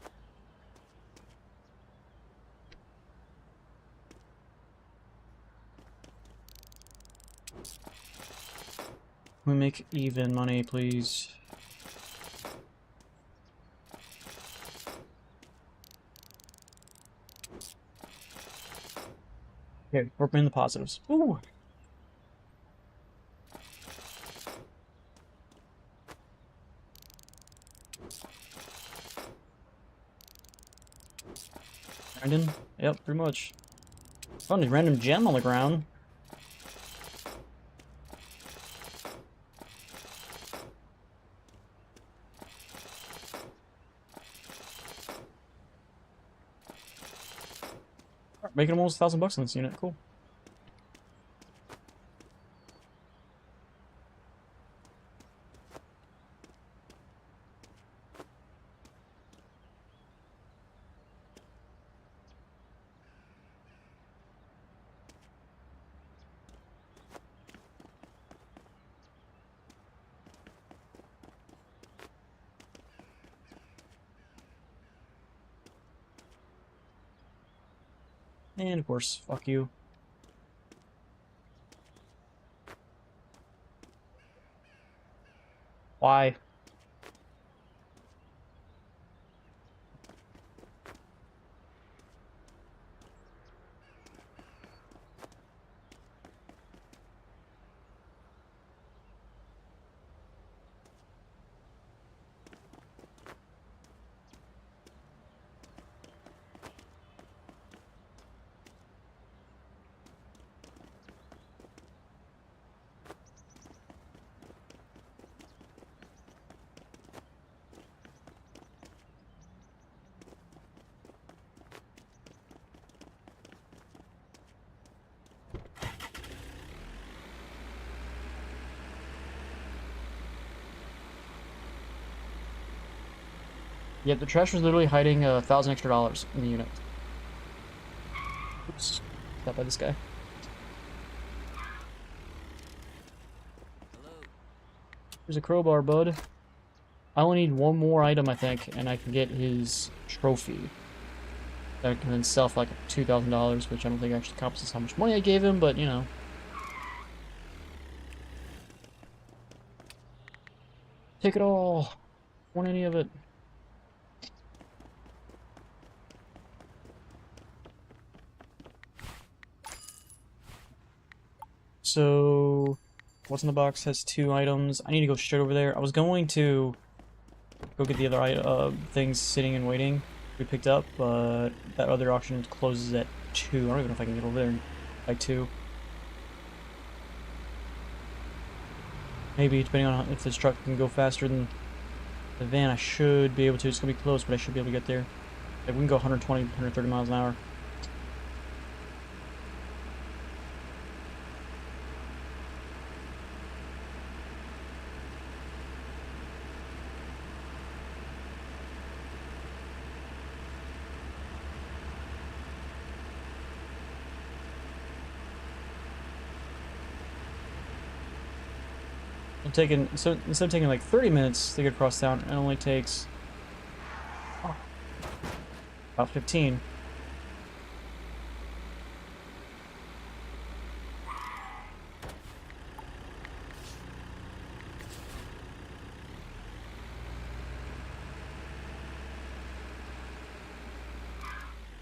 S1: Can we make even money, please? Okay, we're in the positives. Ooh! Random? Yep, pretty much. Found a random gem on the ground. Making almost $1,000 on this unit. Cool. And of course, fuck you. Why? Yeah, the trash was literally hiding $1,000 extra in the unit. Oops. Got by this guy. Here's a crowbar, bud. I only need one more item, I think, and I can get his trophy. That I can then sell for like $2,000, which I don't think actually compensates how much money I gave him, but you know. Take it all. Want any of it? So, what's in the box has 2 items. I need to go straight over there. I was going to go get the other things sitting and waiting we picked up, but that other auction closes at 2. I don't even know if I can get over there by 2. Maybe, depending on if this truck can go faster than the van, I should be able to. It's going to be close, but I should be able to get there. Like, we can go 120, 130 miles an hour. So instead of taking like 30 minutes to get across town, it only takes about 15.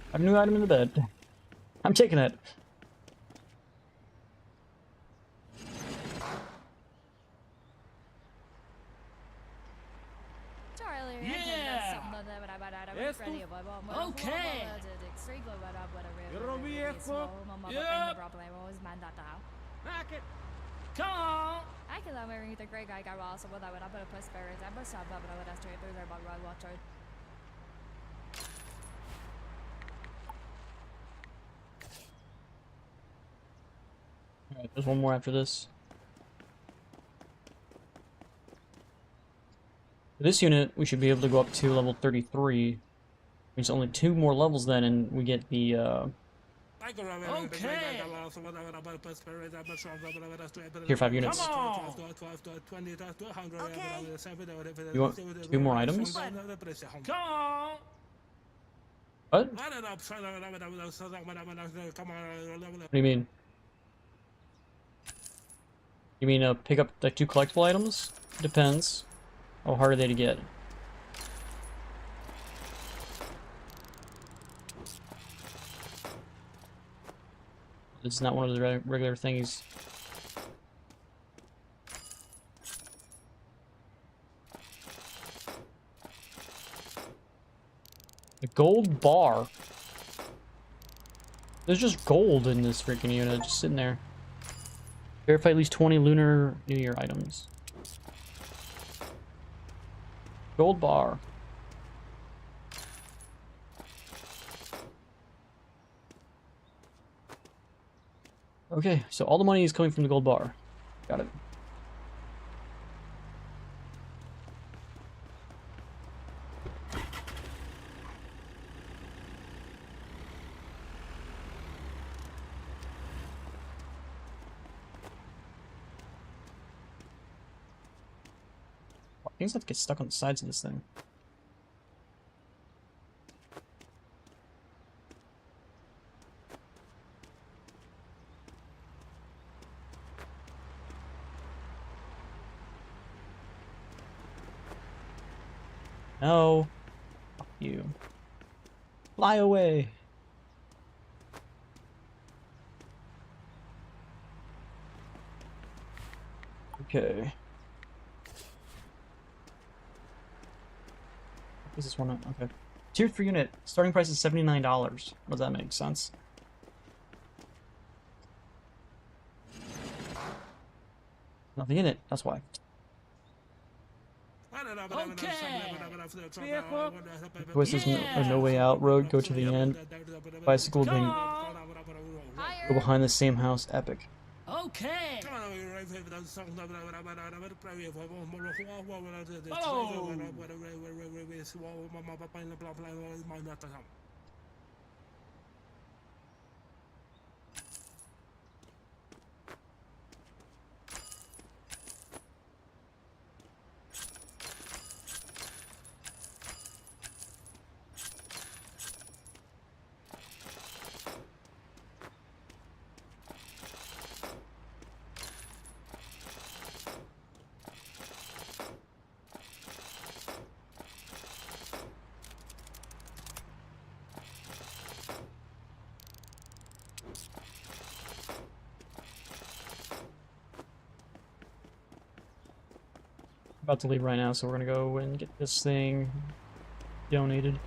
S1: I have a new item in the bed. I'm taking it.
S6: Okay. Yep. Come on.
S2: I can let me the great guy got raw, so what I would have put a puss berries. I must have, but I would have to there's our bug rod watcher.
S1: Alright, there's one more after this. For this unit, we should be able to go up to level 33. There's only 2 more levels then, and we get the,
S6: Okay.
S1: Tier 5 units.
S6: Come on.
S1: You want 2 more items?
S6: Come on.
S1: What? What do you mean? You mean pick up like 2 collectible items? Depends. How hard are they to get? This is not one of the regular things. A gold bar. There's just gold in this freaking unit, just sitting there. Verify at least 20 Lunar New Year items. Gold bar. Okay, so all the money is coming from the gold bar. Got it. Things have to get stuck on the sides of this thing. No. Fuck you. Fly away. Okay. Is this one? Okay. Tier 3 unit. Starting price is $79. Does that make sense? Nothing in it. That's why.
S6: Okay.
S1: This is no way out. Road. Go to the end. Bicycle. Then go behind the same house. Epic.
S6: Okay.
S1: About to leave right now, so we're gonna go and get this thing donated.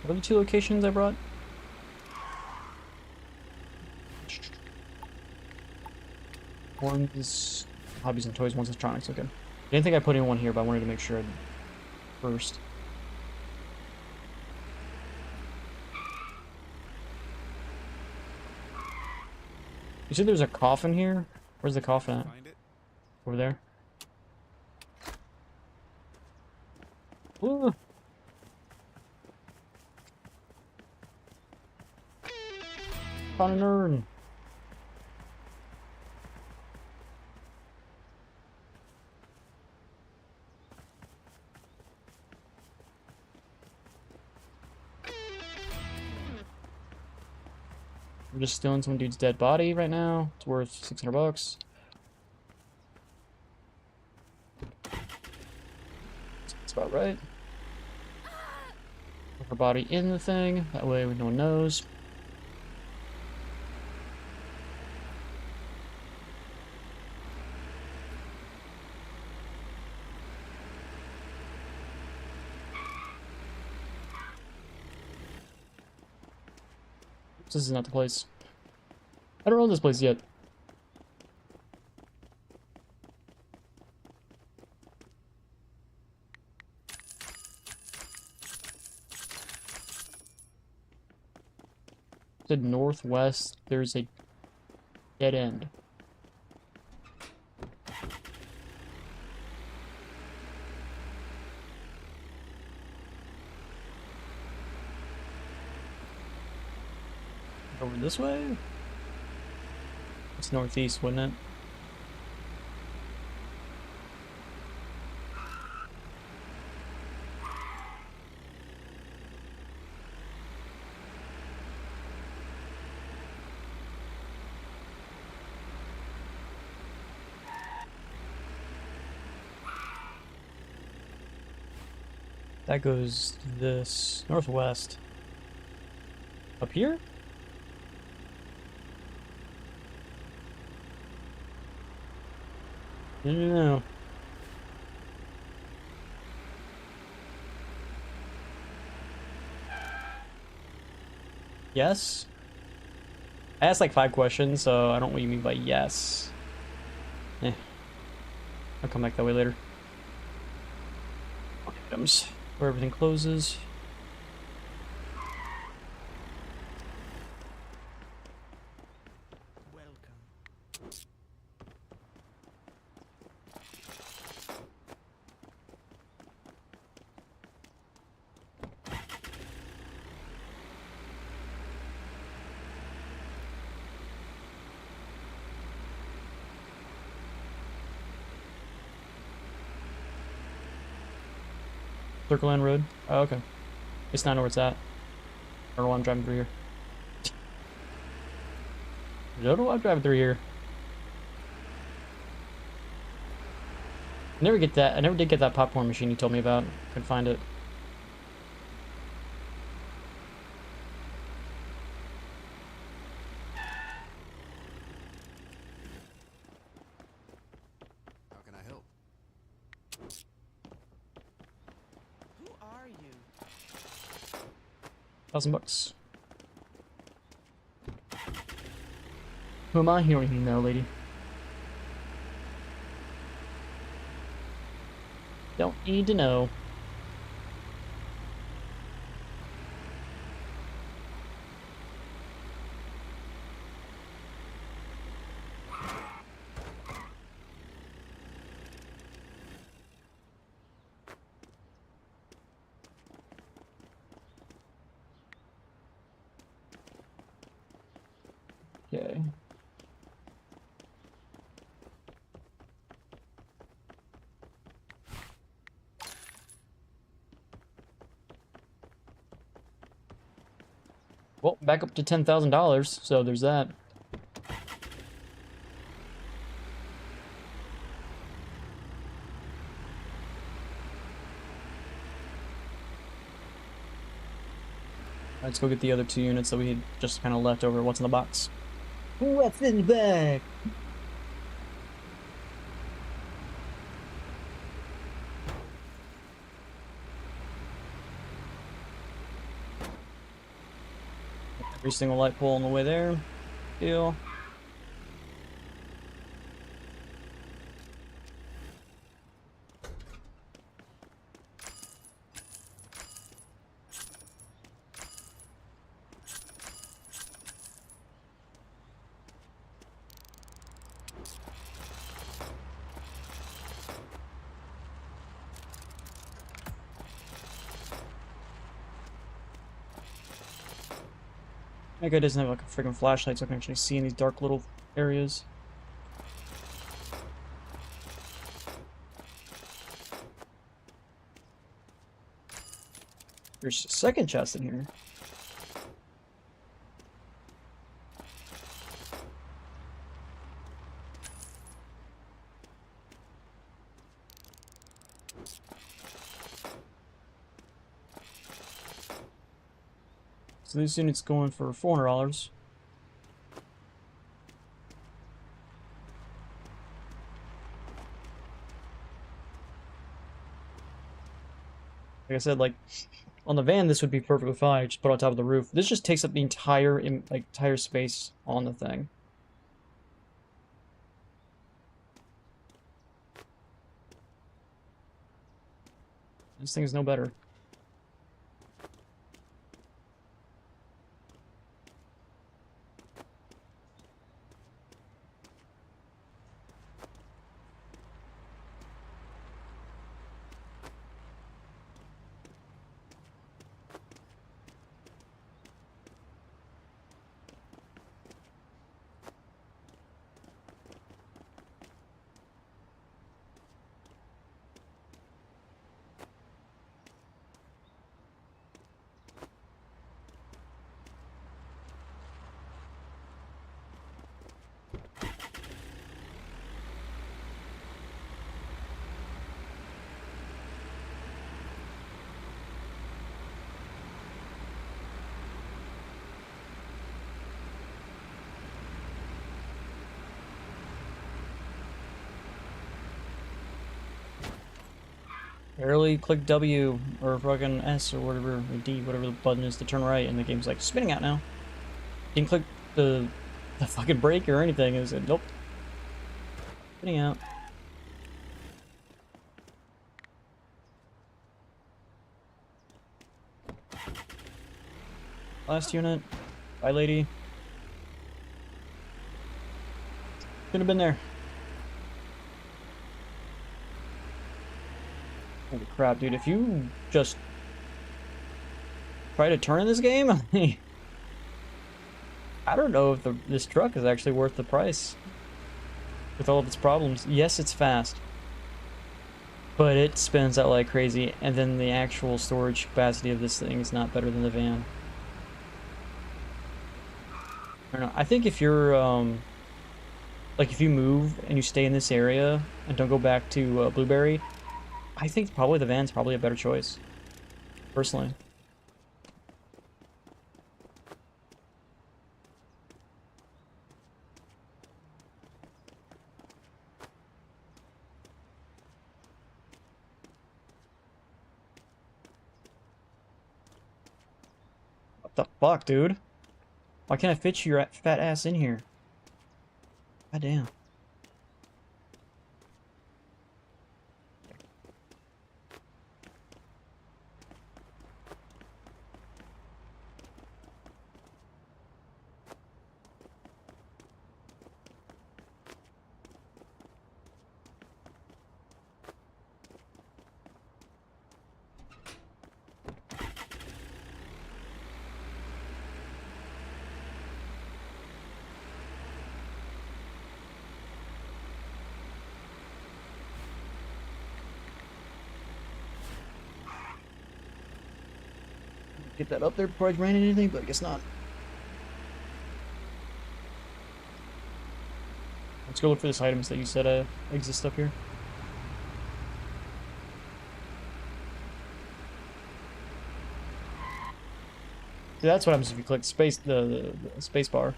S1: What are the 2 locations I brought? One's hobbies and toys, one's electronics. Okay. I didn't think I put in one here, but I wanted to make sure first. You said there's a coffin here? Where's the coffin at?
S5: Find it?
S1: Over there? Ooh. Found an urn. I'm just stealing some dude's dead body right now. It's worth 600 bucks. That's about right. Put her body in the thing. That way no one knows. This is not the place. I don't know this place yet. To northwest, there's a dead end. Over this way? It's northeast, wouldn't it? That goes this northwest. Up here? No. Yes? I asked like 5 questions, so I don't know what you mean by yes. Eh. I'll come back that way later. Items. Where everything closes. Circle Line Road? Oh, okay. It's not know where it's at. I don't know why I'm driving through here. I don't know why I'm driving through here. I never get that. I never did get that popcorn machine you told me about. Couldn't find it.
S5: How can I help?
S4: Who are you?
S1: $1,000. Who am I? You don't even know, lady. Don't need to know. Okay. Well, back up to $10,000, so there's that. Let's go get the other 2 units that we had just kind of left over. What's in the box? What's in the bag? Every single light pole on the way there. Deal. That guy doesn't have like a freaking flashlight, so I can actually see in these dark little areas. There's a second chest in here. So this unit's going for $400. Like I said, like on the van, this would be perfectly fine. Just put it on top of the roof. This just takes up the entire entire space on the thing. This thing is no better. Barely click W or fucking S or whatever, or D, whatever the button is to turn right, and the game's like spinning out now. Didn't click the fucking brake or anything. It said nope, spinning out. Last unit, bye lady. Could have been there. Holy crap, dude, if you just try to turn in this game, I don't know if this truck is actually worth the price. With all of its problems. Yes, it's fast. But it spins out like crazy, and then the actual storage capacity of this thing is not better than the van. I don't know. I think if you're, like if you move and you stay in this area and don't go back to Blueberry, I think probably the van's probably a better choice, personally. What the fuck, dude? Why can't I fit your fat ass in here? God damn. Get that up there before I ran into anything, but I guess not. Let's go look for this items that you said exist up here. See, that's what happens if you click space the space bar.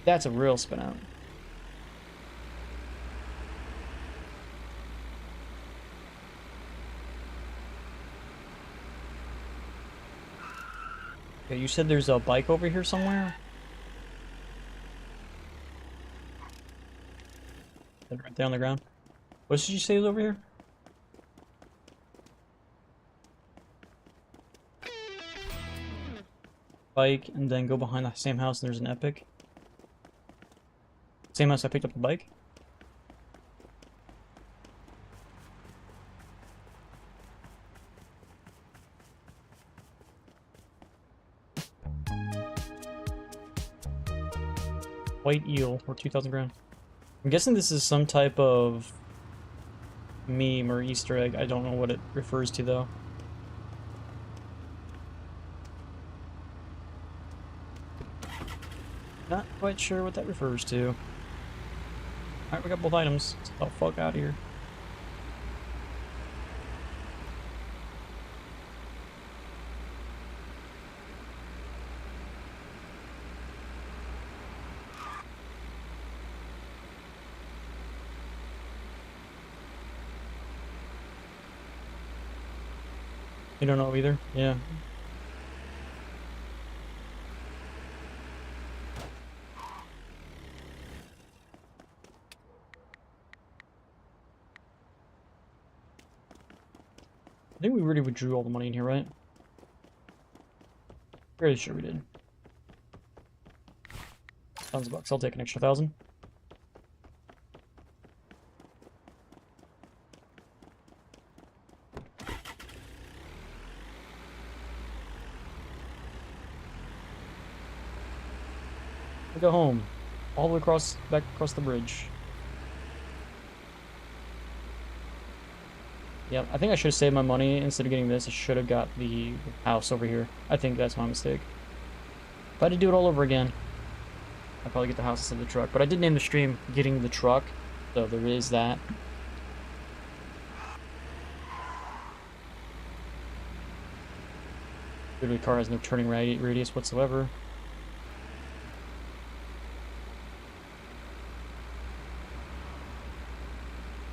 S1: That's a real spin out. Okay, you said there's a bike over here somewhere? Right there on the ground. What did you say was over here? Bike, and then go behind the same house and there's an epic. Same house I picked up the bike? White eel, or 2,000 grand. I'm guessing this is some type of meme or Easter egg. I don't know what it refers to though. Not quite sure what that refers to. Alright, we got both items. Let's get the fuck out of here. You don't know either? Yeah. I think we already withdrew all the money in here, right? Fairly sure we did. $1,000. I'll take an extra 1,000. We go home, all the way across, back across the bridge. Yep, I think I should have saved my money. Instead of getting this, I should have got the house over here. I think that's my mistake. If I had to do it all over again, I'd probably get the house instead of the truck. But I did name the stream Getting the Truck, so there is that. Literally, the car has no turning radius whatsoever.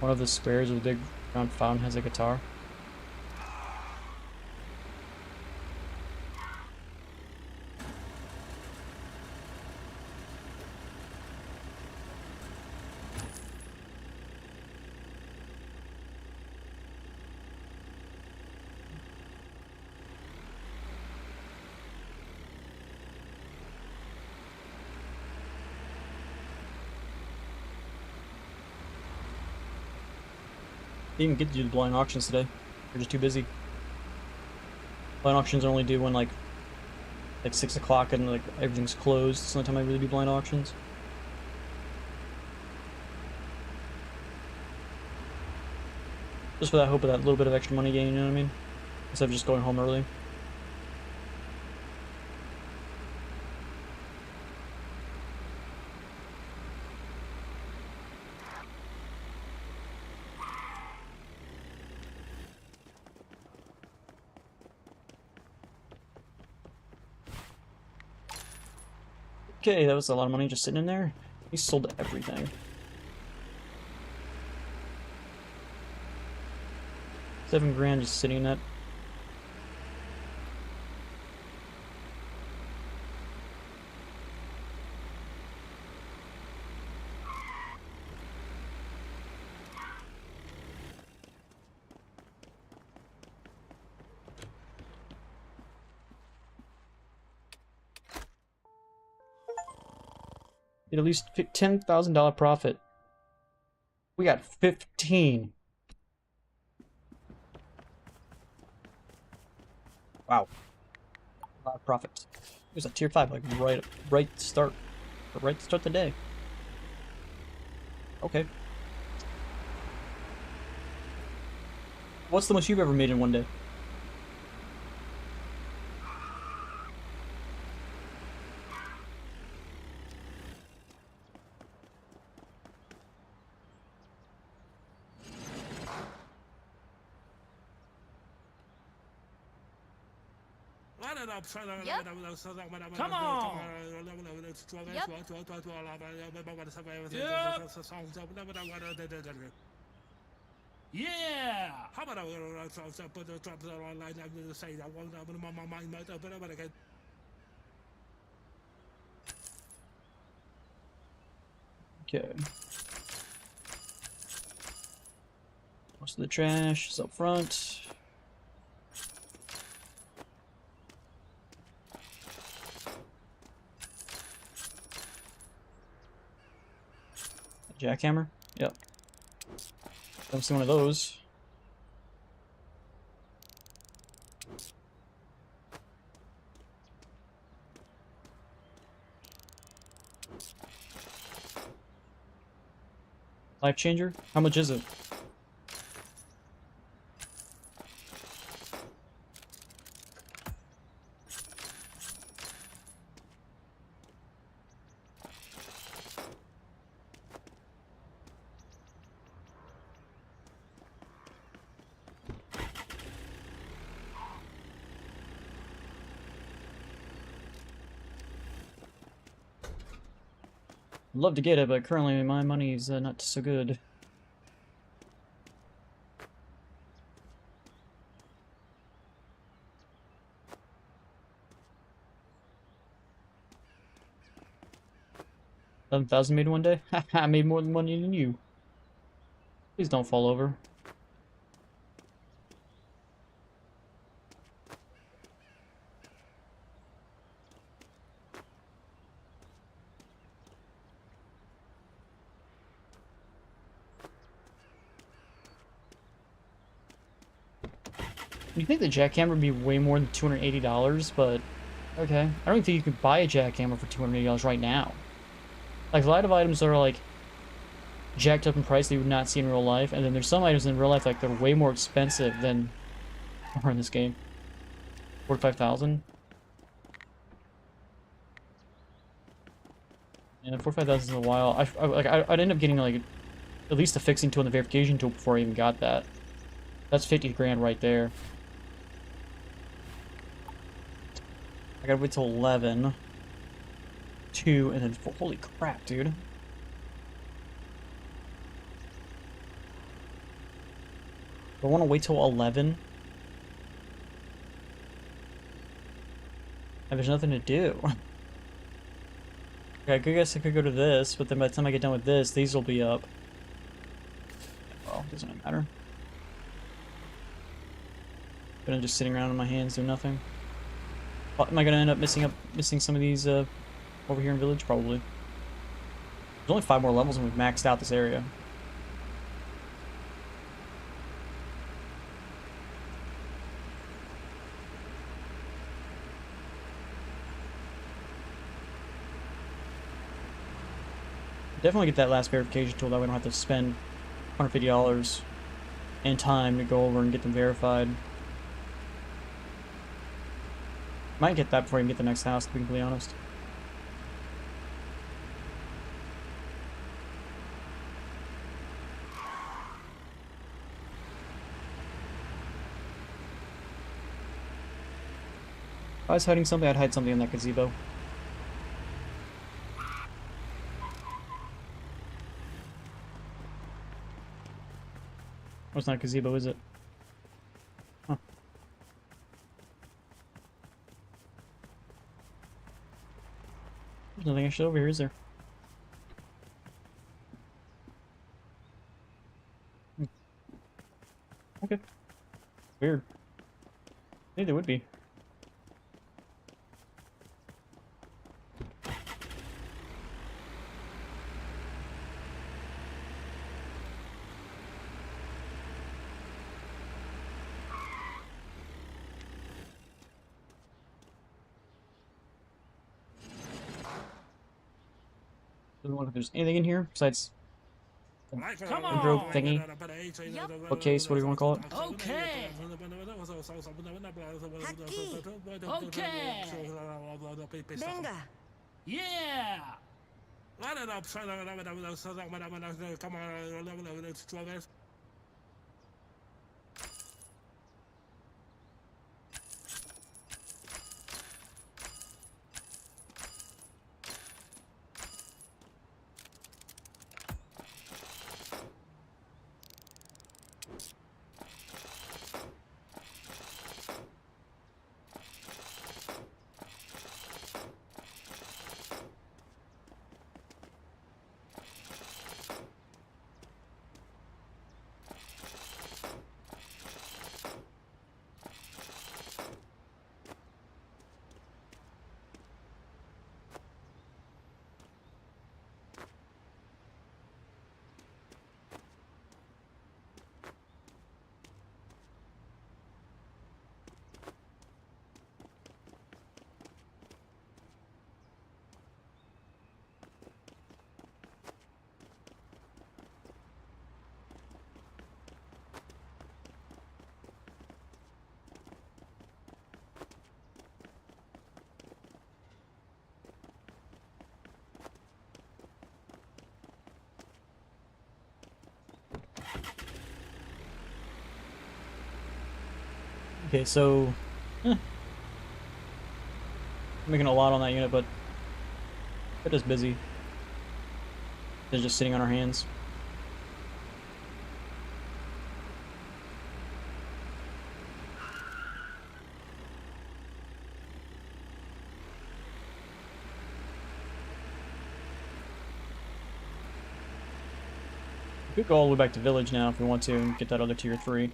S1: One of the squares with a big round fountain has a guitar. Didn't even get to do the blind auctions today. We're just too busy. Blind auctions are only due when like 6 o'clock and like everything's closed. It's the only time I really do blind auctions. Just for that hope of that little bit of extra money gain, you know what I mean? Instead of just going home early. Okay, that was a lot of money just sitting in there. He sold everything. 7 grand just sitting in that. At least $10,000 profit. We got 15. Wow. A lot of profit. It was a tier 5, like right to start the day. Okay. What's the most you've ever made in one day?
S6: Come on. Yeah.
S1: Okay. Most of the trash is up front. Jackhammer? Yep. Don't see one of those. Life changer? How much is it? I'd love to get it, but currently my money's not so good. $11,000 made one day? I made more money than you. Please don't fall over. You think the jackhammer would be way more than $280, but okay. I don't think you could buy a jackhammer for $280 right now. Like, a lot of items are like jacked up in price that you would not see in real life, and then there's some items in real life like they're way more expensive than are in this game. 45,000. Yeah, 45,000 is a while. I'd end up getting like at least a fixing tool and the verification tool before I even got that. That's 50 grand right there. I gotta wait till 11, 2, and then 4. Holy crap, dude. Do I want to wait till 11? And there's nothing to do. Okay, I guess I could go to this, but then by the time I get done with this, these will be up. Well, doesn't really matter. But I'm just sitting around on my hands doing nothing. Am I gonna end up missing some of these over here in Village? Probably. There's only 5 more levels and we've maxed out this area. Definitely get that last verification tool, that way we don't have to spend $150 and time to go over and get them verified. Might get that before I can get the next house, to be completely honest. If I was hiding something, I'd hide something in that gazebo. Oh, it's not a gazebo, is it? Huh. There's nothing actually over here, is there? Okay. Weird. I think there would be. Doesn't look like there's anything in here besides
S6: Come
S1: wardrobe
S6: on.
S1: thingy. Bookcase, what do you want to call it?
S6: Okay. Okay.
S4: Venga.
S6: Yeah.
S1: Okay, so making a lot on that unit, but it is busy. It's just sitting on our hands. We could go all the way back to village now if we want to and get that other tier 3.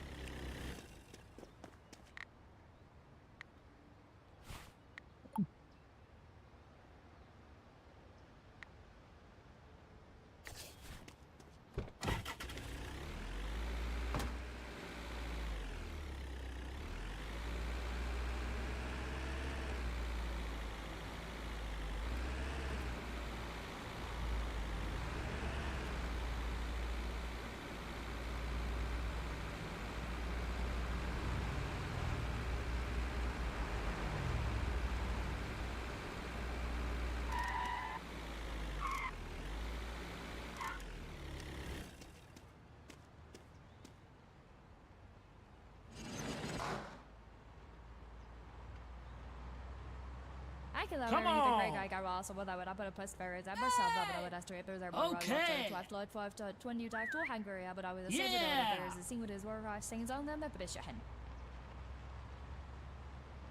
S2: I can
S6: Come
S2: the
S6: on.
S2: great guy Ross, so whether I put a post spirits, I must have that, but I straight there's our
S6: Okay.
S2: 12 5 to 20 dive to Hungary, but I was a saber
S6: Yeah.
S2: there's a scene with his work sings on them, but it's hen.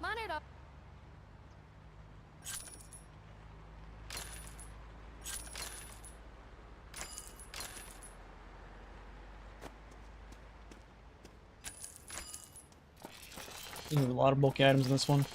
S2: Man it up.
S1: There's a lot of bulky items in this one.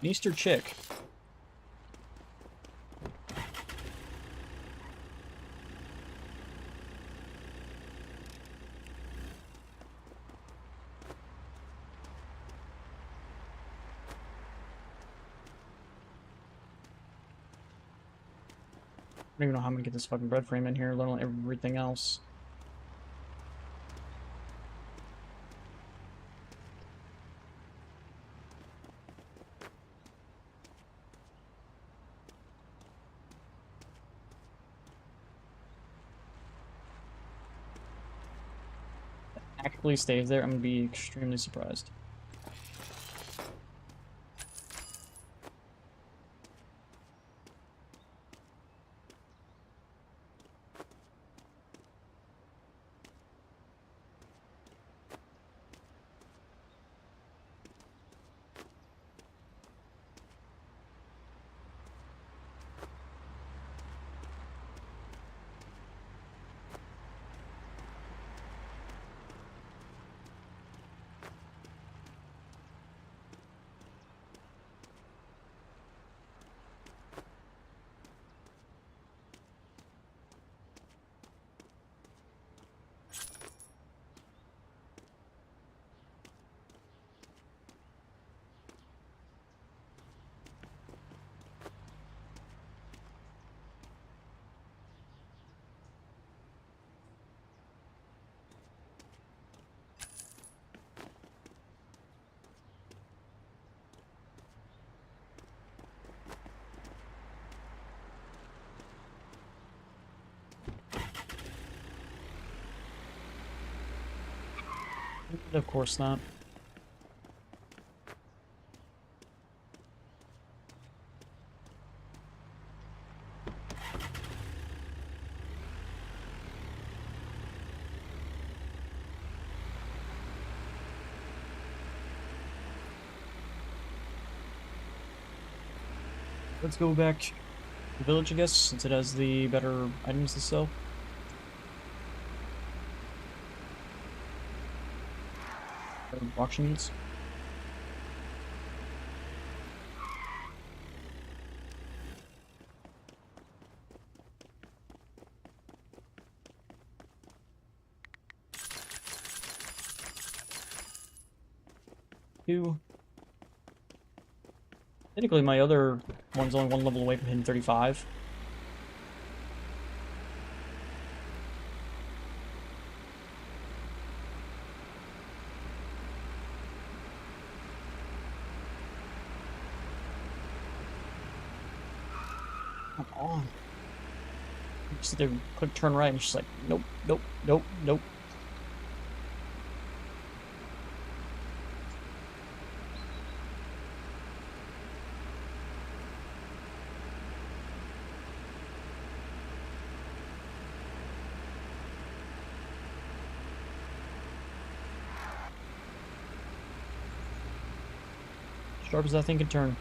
S1: An Easter chick. I don't even know how I'm gonna get this fucking bread frame in here, let alone everything else. Actually stays there, I'm gonna be extremely surprised. Of course not. Let's go back to the village, I guess, since it has the better items to sell. Auction needs. Two. Technically, my other one's only one level away from hitting 35. Come on. You sit there and click turn right, and she's like, nope, nope, nope, nope. Sharp as that thing can turn.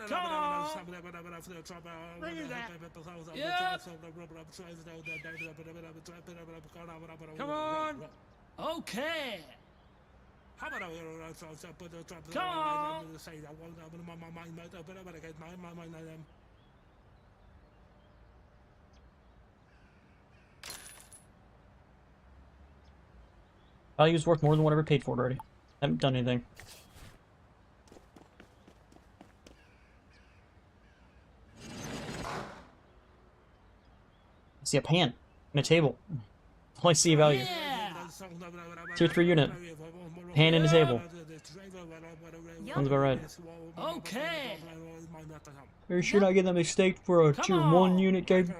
S6: Come on. Yep. Come on. Okay. Come on.
S1: Value's worth more than whatever paid for it already. Haven't done anything. I see a pan and a table. All I see value.
S6: Yeah.
S1: Tier 3 unit. Pan and a table. Sounds about right.
S6: Okay.
S1: You should not get that mistake for a
S6: Come
S1: tier 1
S6: on.
S1: unit game.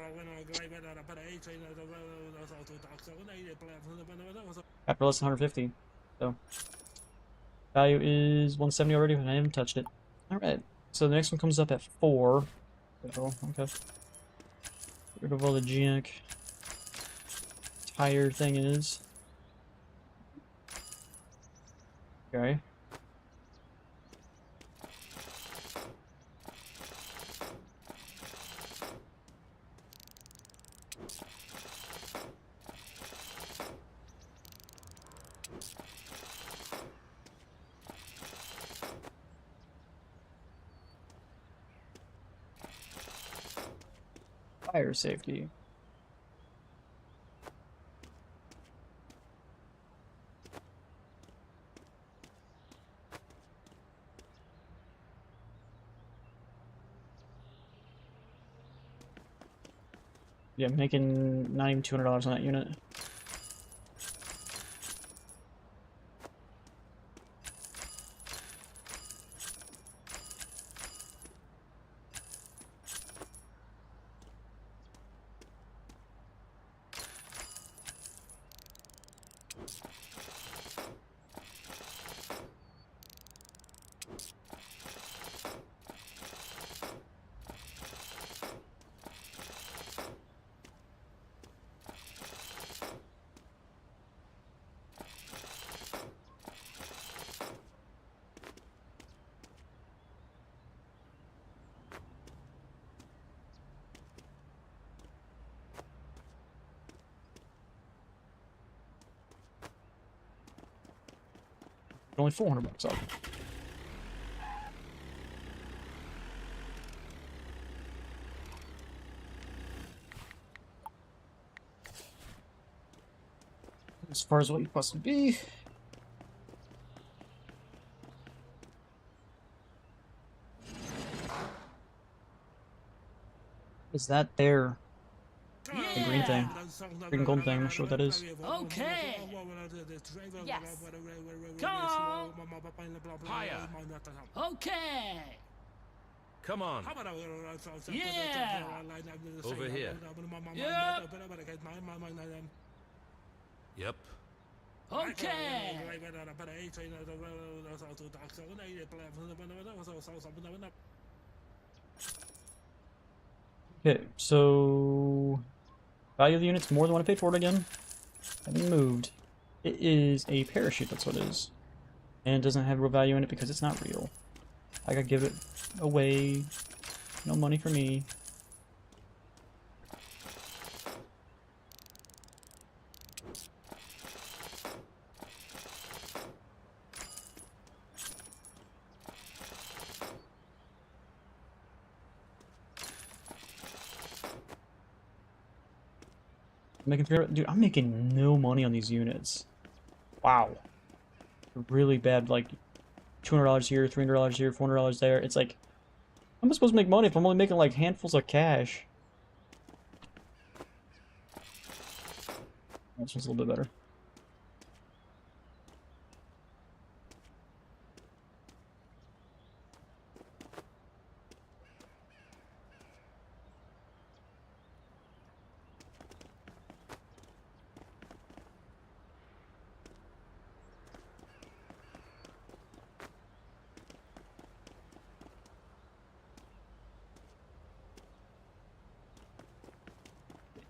S1: After less than 150. So. Value is 170 already, and I haven't touched it. Alright. So the next one comes up at 4. Oh, okay. Get rid of all the junk. Tire thing is. Okay. Fire safety. Yeah, making not even $200 on that unit. Only $400 up. As far as what you possibly be. Is that there? The green thing. Green gold thing, I'm not sure what that is.
S6: Okay.
S2: Yes.
S6: Come on.
S5: Higher.
S6: Okay.
S5: Come on.
S6: Yeah.
S5: Over here.
S6: Yep.
S5: Yep.
S6: Okay.
S1: Okay, so value of the unit's more than what I paid for it again. Having moved. It is a parachute, that's what it is. And it doesn't have real value in it because it's not real. I gotta give it away. No money for me. I'm making 300, dude, I'm making no money on these units. Wow. Really bad, like, $200 here, $300 here, $400 there. It's like, how am I supposed to make money if I'm only making, like, handfuls of cash? This one's a little bit better.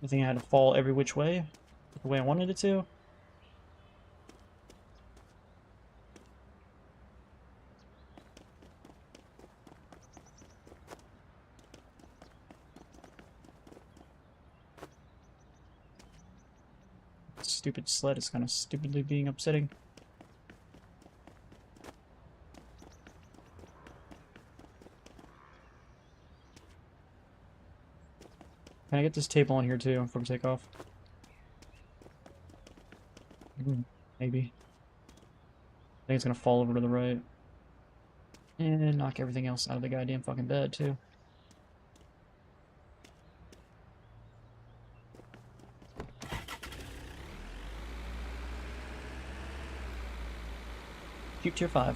S1: I think I had to fall every which way, the way I wanted it to. Stupid sled is kind of stupidly being upsetting. Can I get this table on here too before we take off? Maybe. I think it's gonna fall over to the right. And knock everything else out of the goddamn fucking bed too. Cheap tier 5.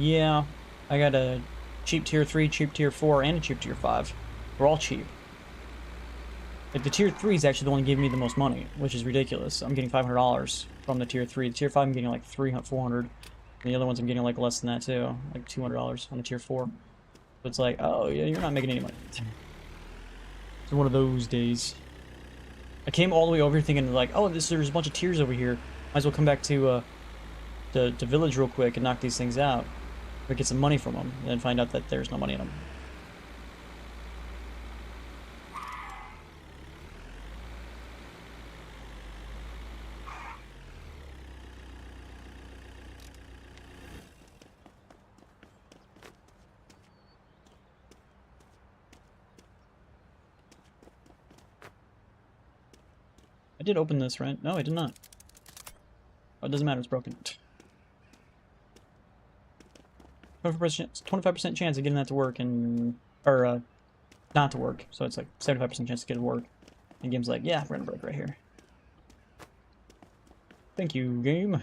S1: Yeah, I got a cheap tier 3, cheap tier 4, and a cheap tier 5. They're all cheap. Like, the tier 3 is actually the one giving me the most money, which is ridiculous. I'm getting $500 from the tier 3. The tier 5 I'm getting like 300, 400. And the other ones I'm getting like less than that too. Like $200 on the tier 4. So it's like, oh yeah, you're not making any money. It's one of those days. I came all the way over here thinking like, oh, there's a bunch of tiers over here. Might as well come back to village real quick and knock these things out. Or get some money from them. And then find out that there's no money in them. I did open this, right? No, I did not. Oh, it doesn't matter, it's broken. 25% chance of getting that to work and... Or, not to work. So it's like 75% chance to get it to work. And game's like, yeah, we're gonna break right here. Thank you, game.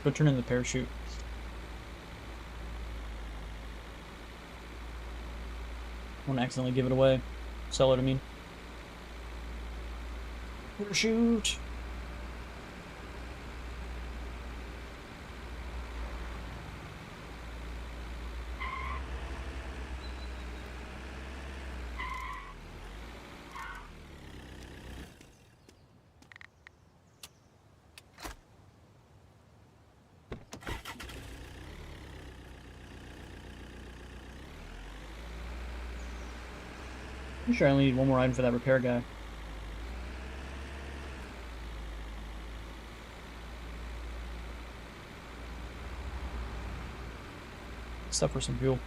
S1: Go turn in the parachute. I won't accidentally give it away. Sell it, I mean. Parachute! I'm sure I only need one more item for that repair guy. Stuff for some fuel.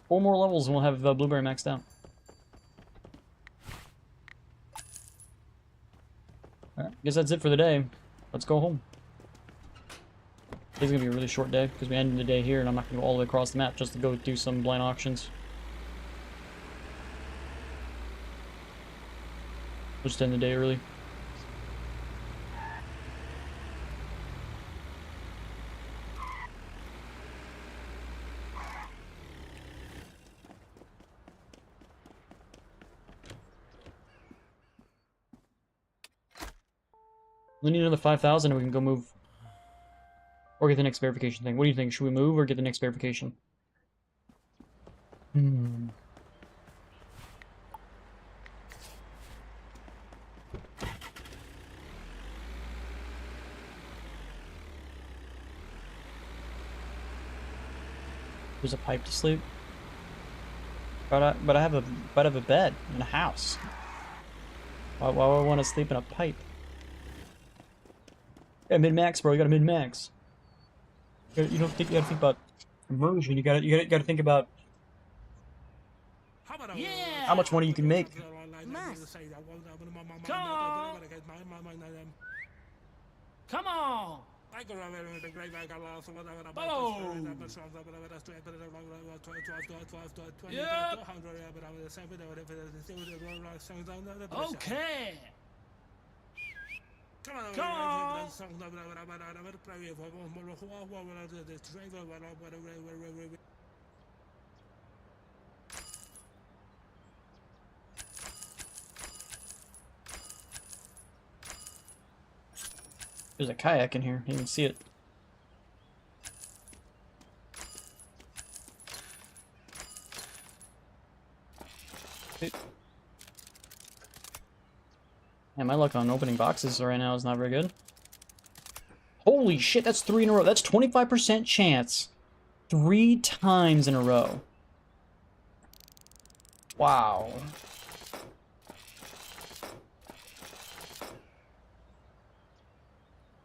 S1: Four more levels and we'll have Blueberry maxed out. Alright, guess that's it for the day. Let's go home. Today's gonna be a really short day because we ended the day here and I'm not gonna go all the way across the map just to go do some blind auctions. We'll just end the day early. We need another 5,000 and we can go move. Or get the next verification thing. What do you think? Should we move or get the next verification? Hmm. There's a pipe to sleep. But I have a bed and a house. Why would I want to sleep in a pipe? Yeah, min-max, bro. You got a min-max. You gotta think about immersion. You gotta think about
S6: Yeah.
S1: how much money you can make.
S4: Mas.
S6: Come on. Okay.
S1: There's a kayak in here. You can see it. Yeah, my luck on opening boxes right now is not very good. Holy shit, that's 3 in a row. That's 25% chance. 3 times in a row. Wow.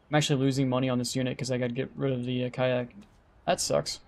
S1: I'm actually losing money on this unit because I gotta get rid of the kayak. That sucks.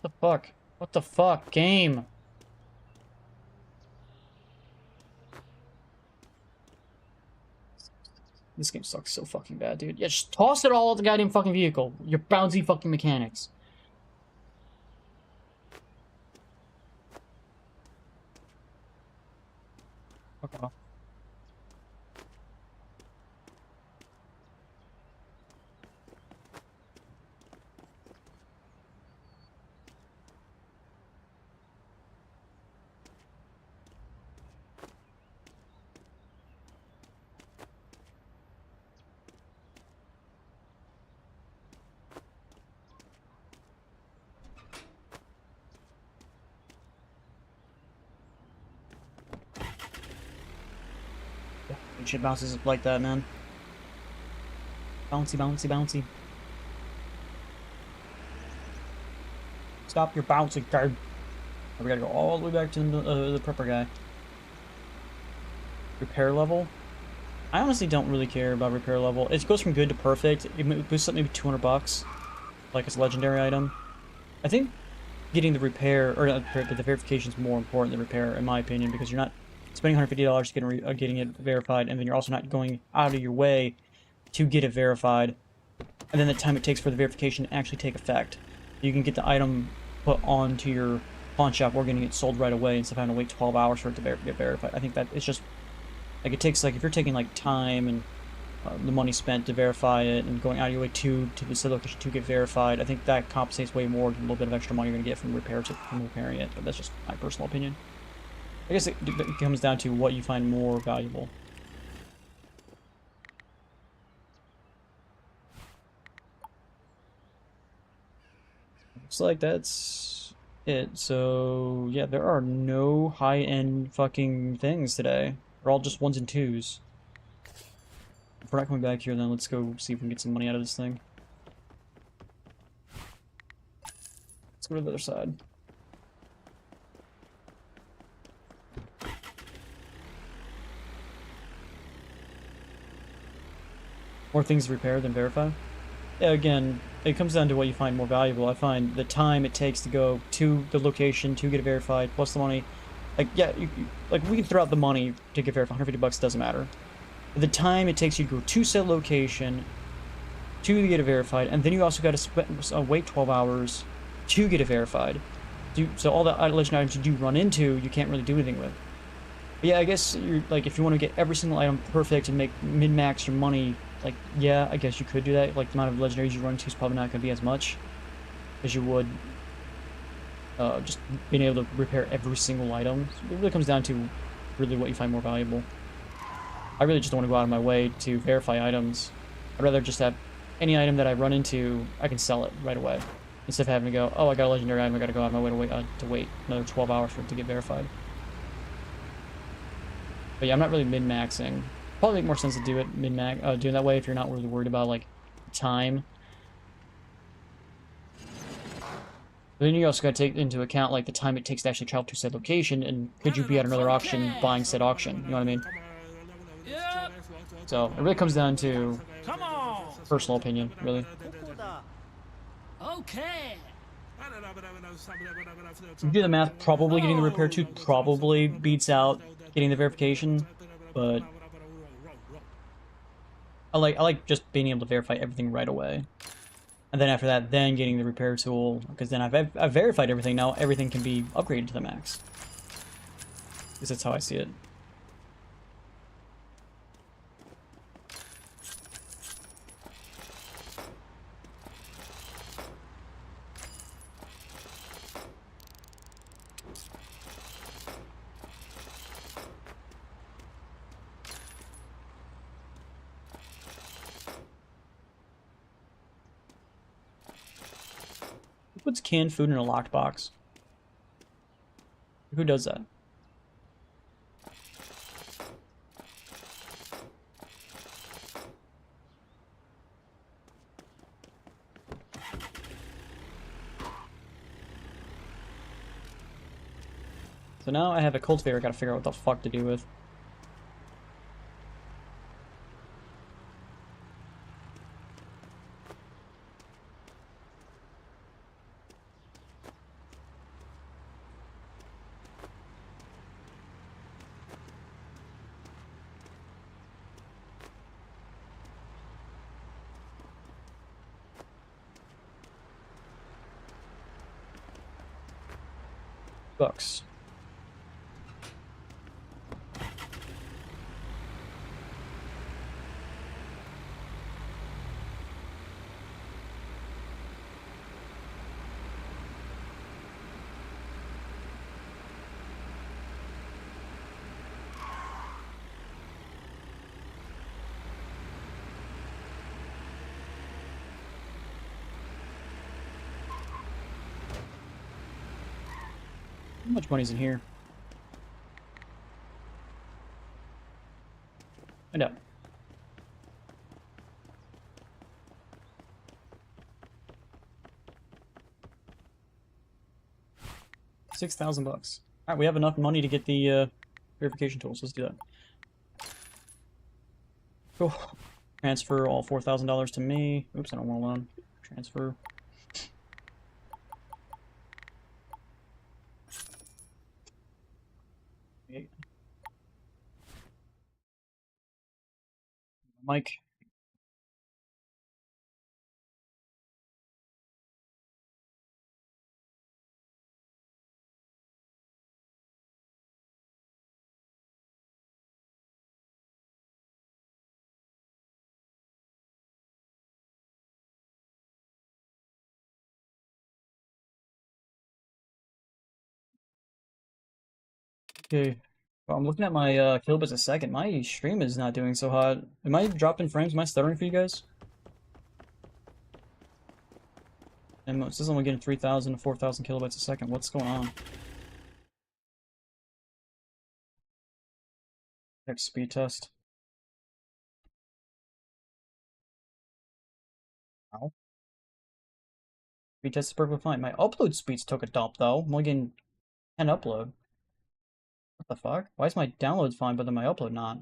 S1: What the fuck? What the fuck? Game! This game sucks so fucking bad, dude. Yeah, just toss it all at the goddamn fucking vehicle. Your bouncy fucking mechanics. Fuck off. Shit bounces like that, man. Bouncy, bouncy, bouncy. Stop your bouncing, guard. We gotta go all the way back to the prepper guy. Repair level. I honestly don't really care about repair level. It goes from good to perfect. It boosts up maybe 200 bucks, like it's a legendary item. I think getting the repair or the verification is more important than repair, in my opinion, because you're not spending $150 getting it verified, and then you're also not going out of your way to get it verified, and then the time it takes for the verification to actually take effect. You can get the item put onto your pawn shop or getting it sold right away instead of having to wait 12 hours for it to get verified. I think that it's just like it takes, like, if you're taking like time and the money spent to verify it and going out of your way to the said location to get verified, I think that compensates way more than a little bit of extra money you're gonna get from repairing it. But that's just my personal opinion. I guess it comes down to what you find more valuable. Looks like that's it. So, yeah, there are no high-end fucking things today. They're all just 1s and 2s. If we're not coming back here, then let's go see if we can get some money out of this thing. Let's go to the other side. More things to repair than verify? Yeah, again, it comes down to what you find more valuable. I find the time it takes to go to the location to get it verified, plus the money. Like, yeah, like, we can throw out the money to get verified. 150 bucks doesn't matter. The time it takes you to go to said location to get it verified, and then you also got to wait 12 hours to get it verified. So all the legend items you do run into, you can't really do anything with. But yeah, I guess you're like, if you want to get every single item perfect and make min-max your money, like, yeah, I guess you could do that. Like, the amount of legendaries you run into is probably not going to be as much as you would just being able to repair every single item. So it really comes down to really what you find more valuable. I really just don't want to go out of my way to verify items. I'd rather just have any item that I run into, I can sell it right away. Instead of having to go, oh, I got a legendary item, I gotta go out of my way to wait another 12 hours for it to get verified. But yeah, I'm not really min-maxing. Probably make more sense to do it min-max, doing that way if you're not really worried about, like, time. But then you also gotta take into account, like, the time it takes to actually travel to said location, and could you be at another auction buying said auction, you know what I mean?
S6: Yep.
S1: So, it really comes down to
S6: Come on.
S1: personal opinion, really.
S4: どこだ
S6: Okay.
S1: If you do the math, probably getting the repair tooth probably beats out getting the verification, but I like just being able to verify everything right away. And then after that, then getting the repair tool, because then I've verified everything, now everything can be upgraded to the max. Because that's how I see it. Who puts canned food in a locked box? Who does that? So now I have a cultivator I gotta figure out what the fuck to do with. Bucks. How much money's in here? Find out. $6,000 bucks. All right, we have enough money to get the verification tools. Let's do that. Cool. Transfer all $4,000 to me. Oops, I don't want a loan. Transfer. Mike. Okay. Well, I'm looking at my kilobits a second. My stream is not doing so hot. Am I dropping frames? Am I stuttering for you guys? And it says I'm getting 3,000 to 4,000 kilobytes a second. What's going on? Next speed test. Ow. Speed test is perfectly fine. My upload speeds took a dump though. I'm only getting 10 upload. What the fuck? Why is my download fine but then my upload not?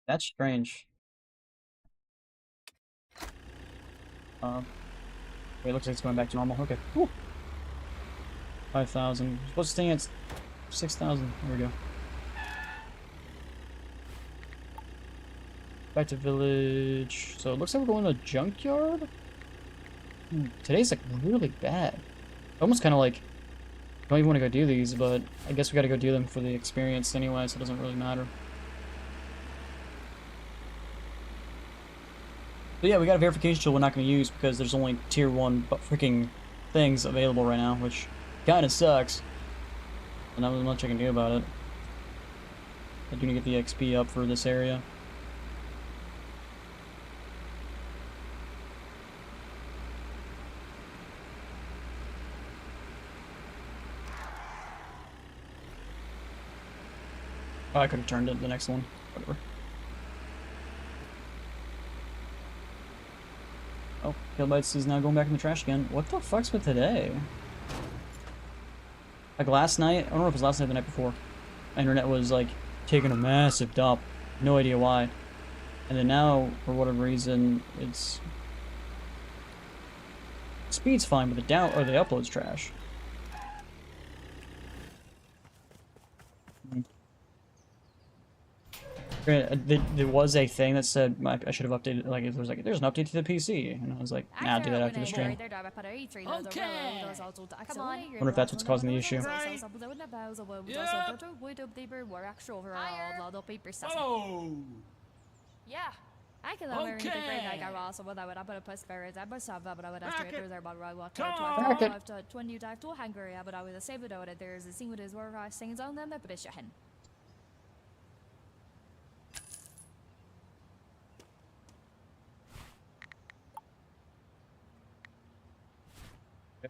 S1: That's strange. Wait, looks like it's going back to normal. Okay. Whew. 5,000. Supposed to stay at 6,000. There we go. Back to village. So it looks like we're going to a junkyard? Today's like really bad. Almost kind of like, don't even want to go do these, but I guess we gotta go do them for the experience anyway, so it doesn't really matter. But yeah, we got a verification tool we're not going to use because there's only tier 1 freaking things available right now, which kind of sucks. And not really much I can do about it. I do need to get the XP up for this area. Oh, I could have turned it to the next one. Whatever. Oh, Kilobytes is now going back in the trash again. What the fuck's with today? Like last night, I don't know if it was last night or the night before. My internet was like taking a massive dump. No idea why. And then now, for whatever reason, it's speed's fine, but the upload's trash. There was a thing that said I should have updated, like, it was like, there's an update to the PC, and I was like, nah, I'll do that after the stream.
S6: Okay.
S1: Wonder if that's what's causing the issue.
S6: Follow.
S2: Yeah. I can love everything great like I also what I would have put spirits I must have but I would have to there's about right what to when you dive to Hungary but I would say but there's a scene with his where sings on them but it's hen.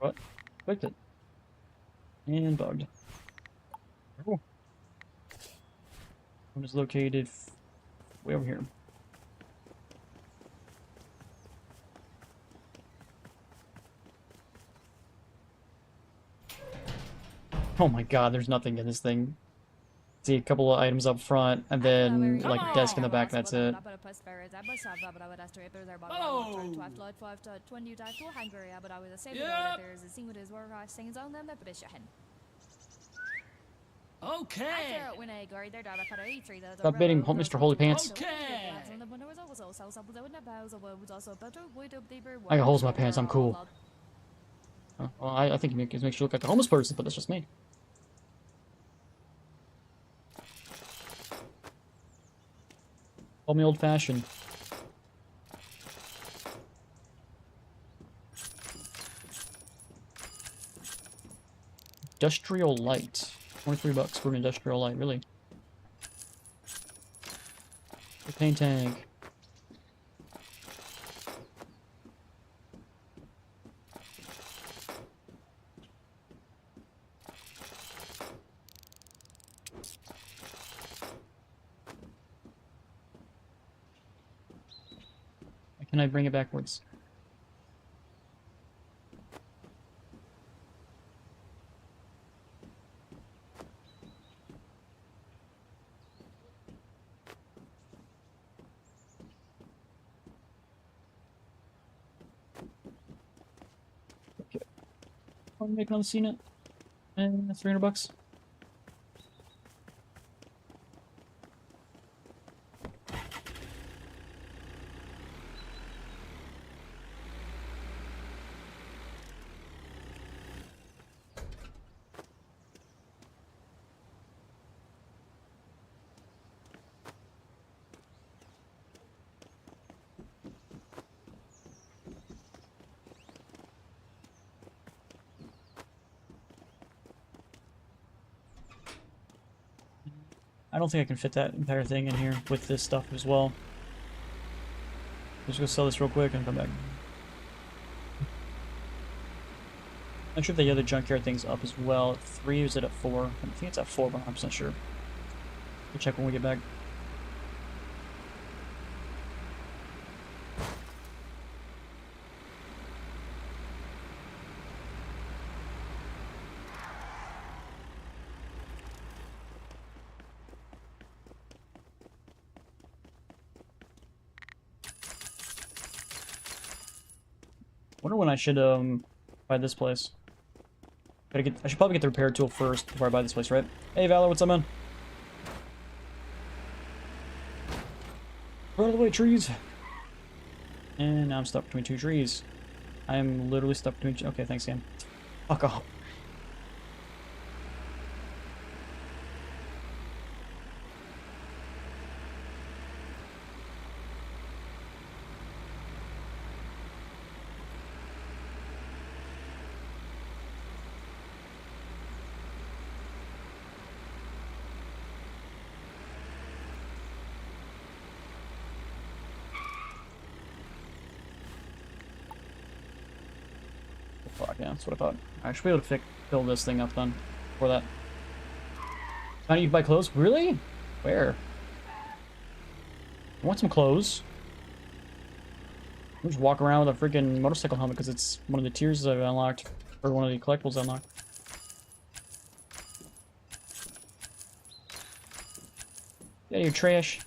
S1: What? Clicked it. And bugged. Oh. One is located way over here. Oh my god, there's nothing in this thing. See a couple of items up front, and then like a desk in the back, that's it.
S6: Okay.
S1: Stop bidding, Mr. Holy Pants.
S6: Okay.
S1: I got holes in my pants, I'm cool. Oh, well, I think it makes you look like a homeless person, but that's just me. Call me old-fashioned. Industrial light. 23 bucks for an industrial light, really. The paint tank. Can I bring it backwards? Okay. I'll make another CNET. And that's 300 bucks. I don't think I can fit that entire thing in here with this stuff as well. Let's go sell this real quick and come back. Not sure if the other junkyard thing's up as well. At 3 or is it at 4? I think it's at 4, but I'm not sure. We'll check when we get back. Wonder when I should buy this place. I should probably get the repair tool first before I buy this place, right? Hey Valor, what's up, man? Run out of the way, trees! And now I'm stuck between 2 trees. I am literally stuck between. Okay, thanks, game. Fuck off. Fuck yeah, that's what I thought. I should be able to fill this thing up then. For that. How do you buy clothes? Really? Where? I want some clothes. I'll just walk around with a freaking motorcycle helmet because it's one of the tiers I've unlocked. Or one of the collectibles I unlocked. Get out of here, trash.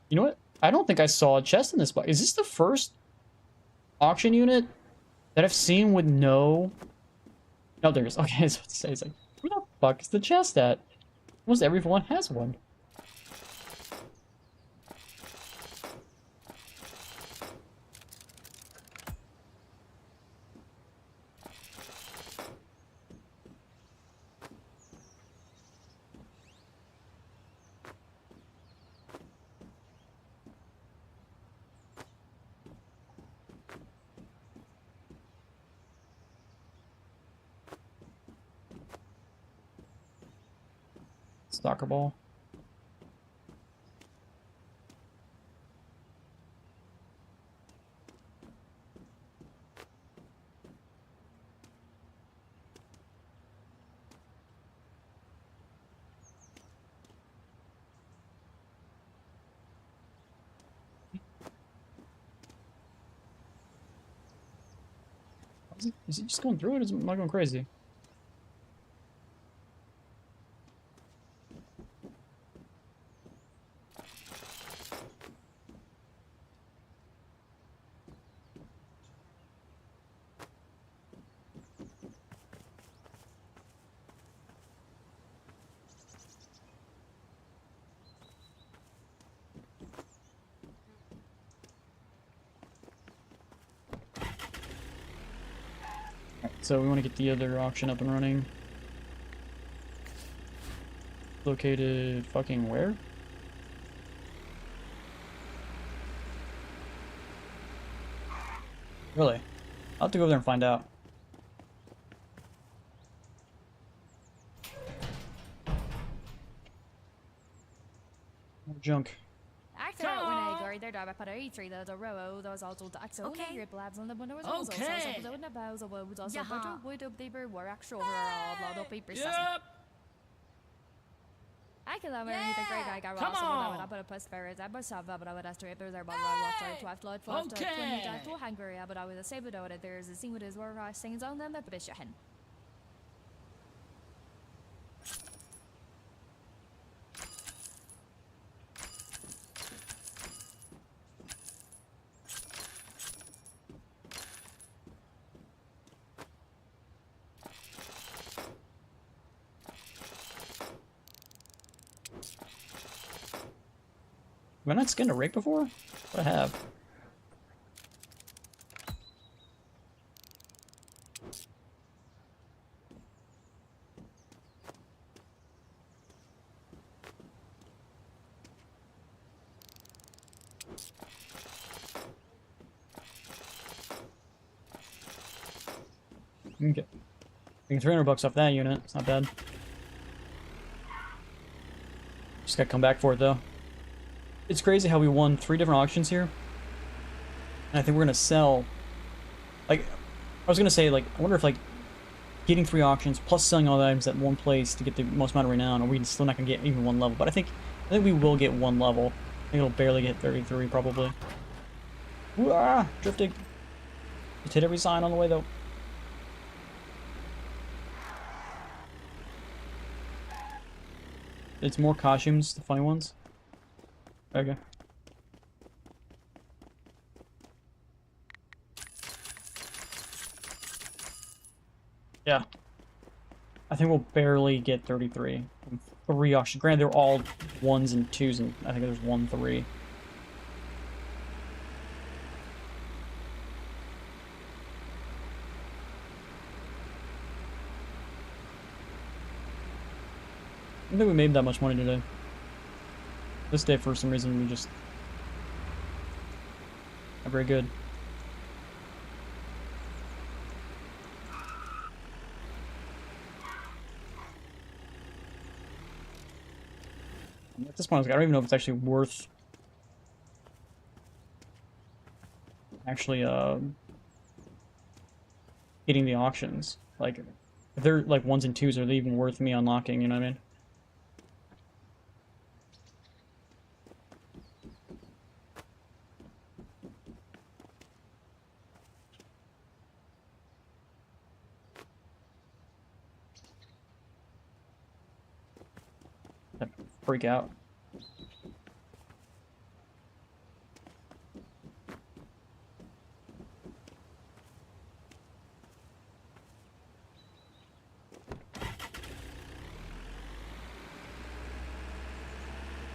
S1: You know what? I don't think I saw a chest in this box. Is this the first auction unit that I've seen with no... No, there is. Okay, I was about to say, it's like, where the fuck is the chest at? Almost everyone has one. Soccer ball. Is he just going through it? Or am I going crazy? So we want to get the other auction up and running. Located fucking where? Really? I'll have to go over there and find out. More junk.
S2: Actor when I go there, I put a tree the row, those also tax on
S4: Okay.
S2: your blabs on the window was also so so the bows of also
S4: Jaha.
S2: but would up they were actual blood up paper stuff.
S3: Yep.
S2: I can love anything great I got
S3: Come
S2: Ross
S3: on.
S2: I put a post ferret I must have but I would ask to there's our watch 12 blood 12 to 20 to Hungary but I was a saber though that there's a scene with his war sings on them that British hen.
S1: Have I not skinned a rig before? What I have? Okay. Making 300 bucks off that unit. It's not bad. Just gotta come back for it though. It's crazy how we won 3 different auctions here. And I think we're gonna sell. Like, I was gonna say, like, I wonder if, like, getting 3 auctions plus selling all the items at one place to get the most amount of renown, are we still not gonna get even 1 level? But I think we will get 1 level. I think it'll barely get 33 probably. Wah! Drifting. Just hit every sign on the way though. It's more costumes, the funny ones. Okay. Yeah. I think we'll barely get 33. 3 auctions. Granted, they're all 1s and 2s, and I think there's 1, 3. I don't think we made that much money today. This day, for some reason, we just... not very good. At this point, I don't even know if it's actually worth... actually, getting the auctions. Like, if they're, like, 1s and 2s, are they even worth me unlocking, you know what I mean? Freak out.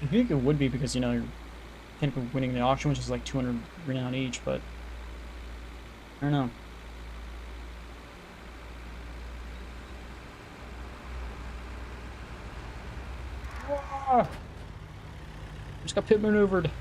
S1: I think it would be because, you know, you're technically winning the auction, which is like 200 renown each, but I don't know. Ah! Just got pit maneuvered.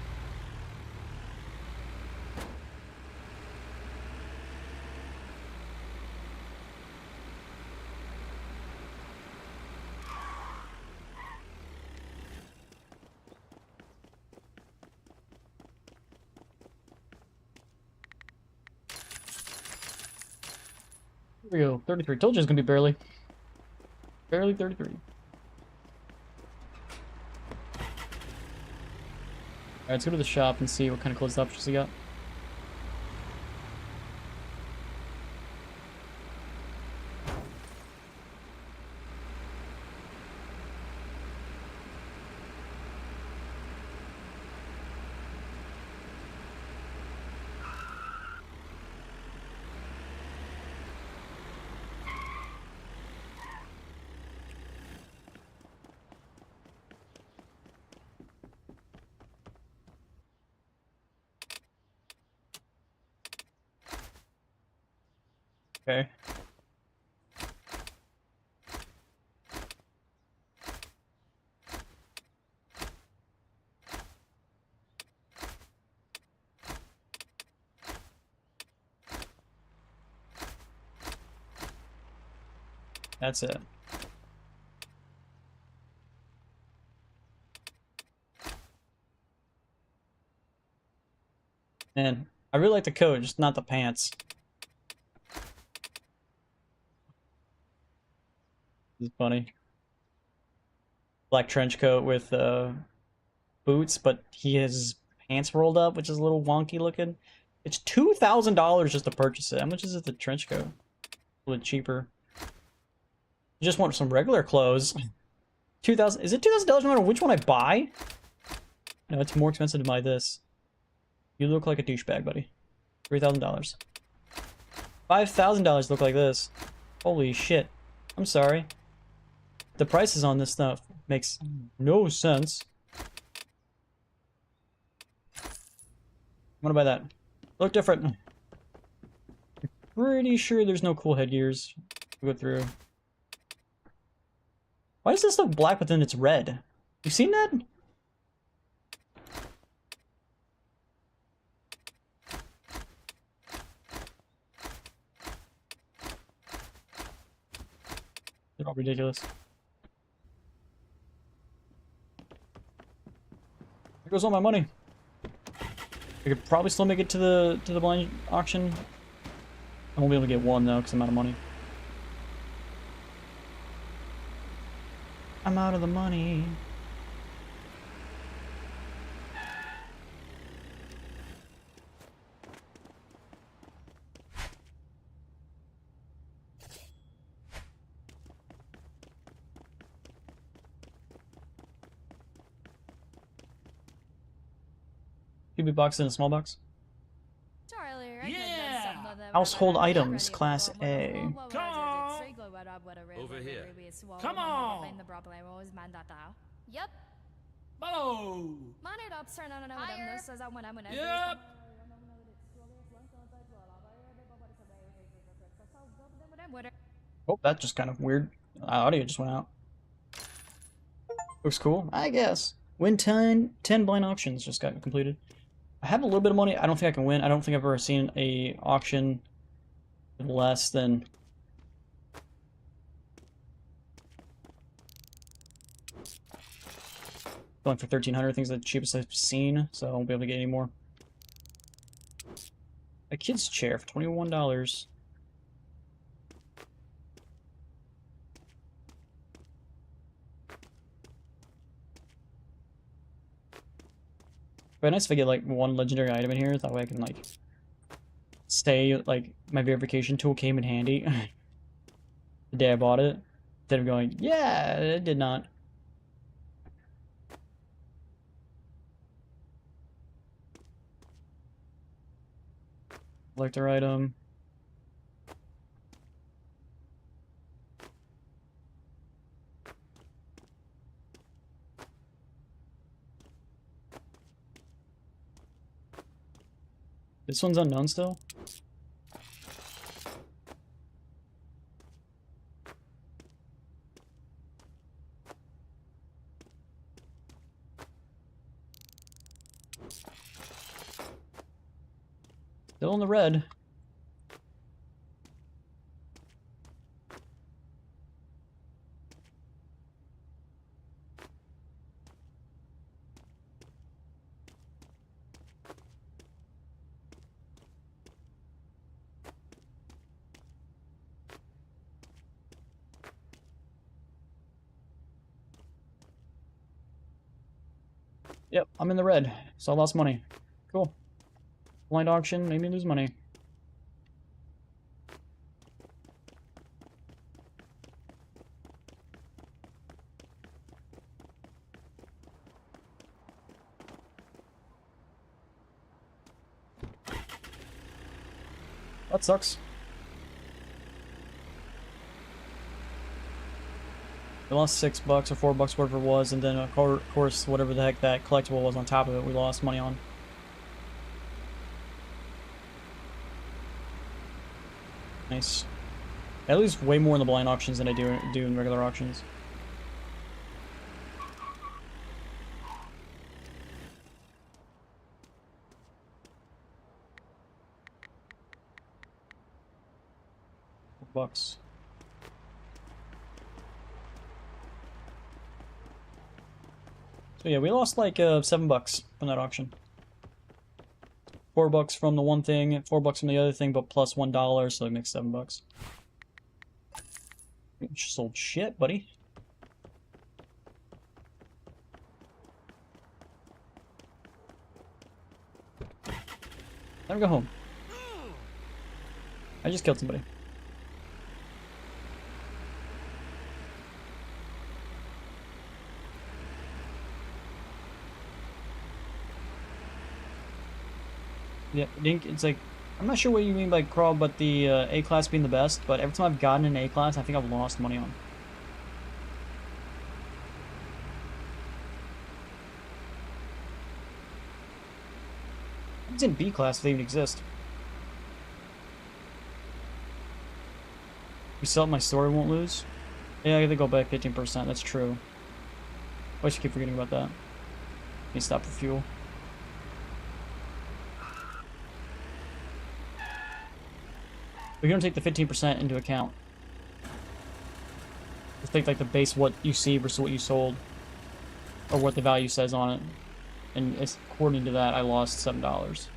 S1: Here we go, 33. Told you it's gonna be barely. Barely 33. Alright, let's go to the shop and see what kind of closed options we got. Okay. That's it. Man, I really like the coat, just not the pants. This is funny. Black trench coat with boots, but he has his pants rolled up, which is a little wonky looking. It's $2,000 just to purchase it. How much is it the trench coat? A little cheaper. You just want some regular clothes. 2,000. Is it $2,000 no matter which one I buy? No, it's more expensive to buy this. You look like a douchebag, buddy. $3,000. $5,000 look like this. Holy shit. I'm sorry. The prices on this stuff makes no sense. I want to buy that. Look different. Pretty sure there's no cool headgears to go through. Why does this look black but then it's red? You seen that? They're all ridiculous. There goes all my money. I could probably still make it to the blind auction. I won't be able to get one though, because I'm out of money. I'm out of the money. Cubic box in a small box.
S2: Charlie,
S6: Yeah.
S1: Household items, Class A.
S5: Over here.
S6: Come on.
S2: Yep.
S6: Follow. Yep.
S1: Oh, that just kind of weird. Audio just went out. Looks cool, I guess. Win 10 blind auctions just got completed. I have a little bit of money. I don't think I can win. I don't think I've ever seen a auction less than going for 1,300. I think is the cheapest I've seen, so I won't be able to get any more. A kid's chair for $21. But nice if I get like one legendary item in here. That way I can like stay like my verification tool came in handy the day I bought it. Instead of going, yeah, it did not. Collector item. This one's unknown still? Still in the red. Yep, I'm in the red, so I lost money. Cool. Blind auction made me lose money. That sucks. We lost $6 or $4, whatever it was, and then of course whatever the heck that collectible was on top of it, we lost money on. Nice. I lose way more in the blind auctions than I do in regular auctions. $4. So yeah, we lost like $7 from that auction. $4 from the one thing, $4 from the other thing, but plus $1, so it makes $7. You just sold shit, buddy. Never go home. I just killed somebody. Yeah, it's like, I'm not sure what you mean by crawl, but the A class being the best, but every time I've gotten an A class, I think I've lost money on. It's in B class if they even exist. We sell it, my story won't lose. Yeah, I gotta go back 15%, that's true. I should keep forgetting about that. Need to stop for fuel. We don't take the 15% into account. Just take like the base what you see versus what you sold, or what the value says on it, and it's, according to that, I lost $7.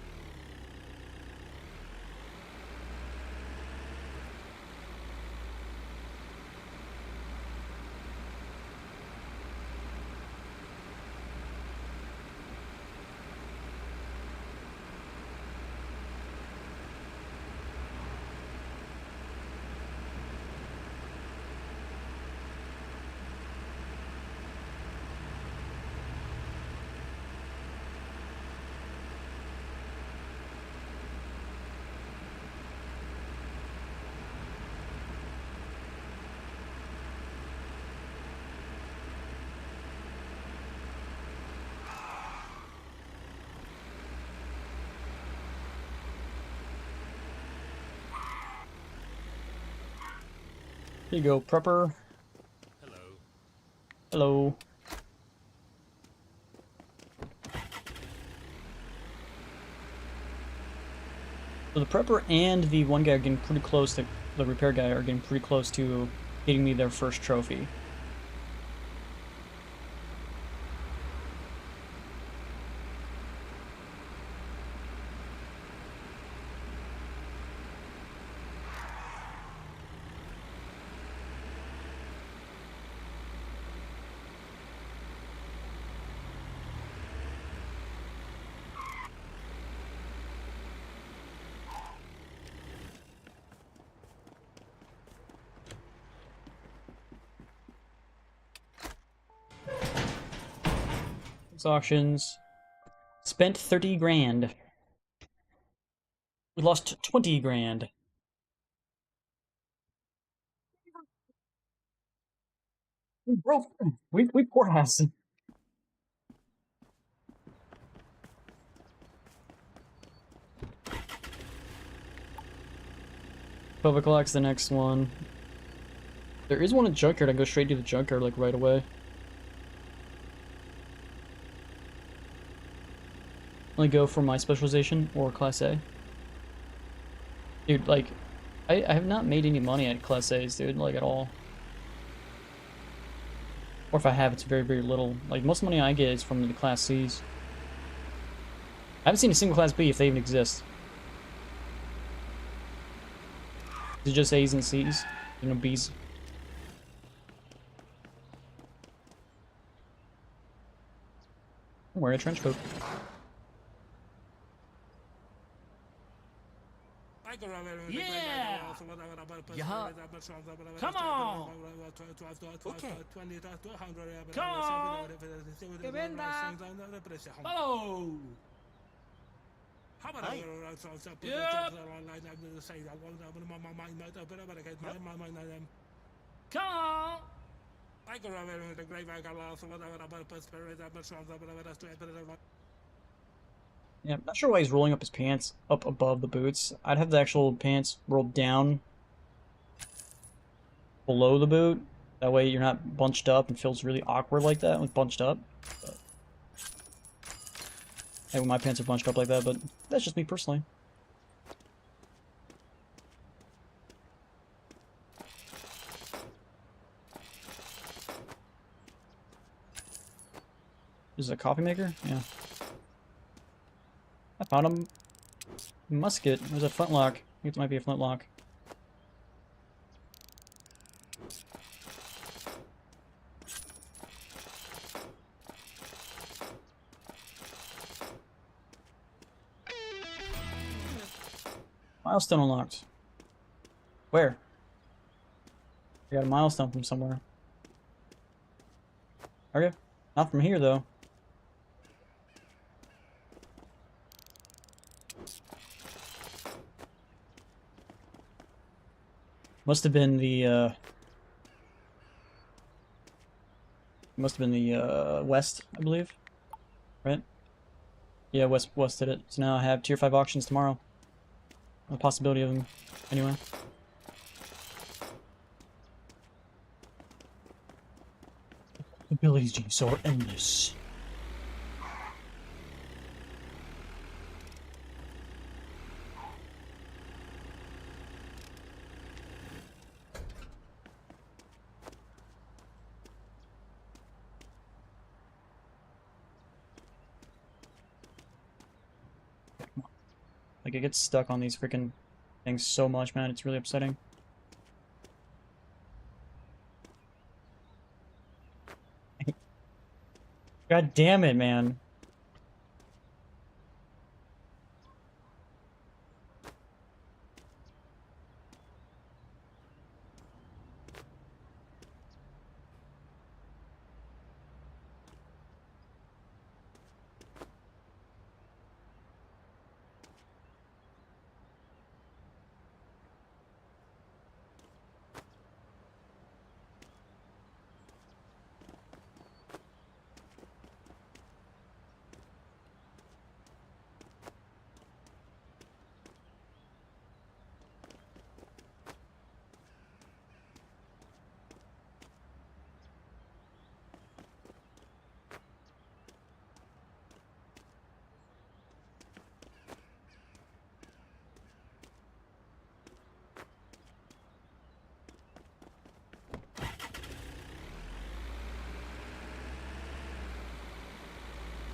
S1: Here you go, prepper.
S5: Hello.
S1: Hello. So the prepper and the one guy are getting pretty close to, the repair guy are getting pretty close to getting me their first trophy. Auctions. Spent 30 grand. We lost 20 grand. We broke. We poor ass. Public Lock's the next one. There is one at Junkyard. I go straight to the Junkyard like right away. Only go for my specialization or Class A. Dude, like, I have not made any money at Class A's, dude, like at all. Or if I have, it's very, very little. Like, most money I get is from the Class C's. I haven't seen a single Class B if they even exist. Is it just A's and C's? You know, B's. I'm wearing a trench coat.
S6: Yeah!
S3: Yeah.
S6: Come on!
S3: Okay.
S6: Come on! Que venda! Follow!
S3: Hey.
S6: Yep. Come on!
S1: Yeah, I'm not sure why he's rolling up his pants up above the boots. I'd have the actual pants rolled down below the boot. That way you're not bunched up and feels really awkward like that with bunched up. But, hey, when my pants are bunched up like that, but that's just me personally. This is a coffee maker? Yeah. I found a musket. There's a flintlock. I think it might be a flintlock. Milestone unlocked. Where? I got a milestone from somewhere. Okay. Not from here, though. Must have been the, West, I believe. Right? Yeah, West did it. So now I have tier 5 auctions tomorrow. The possibility of them, anyway. Abilities G's are endless. Like, it gets stuck on these freaking things so much, man. It's really upsetting. God damn it, man.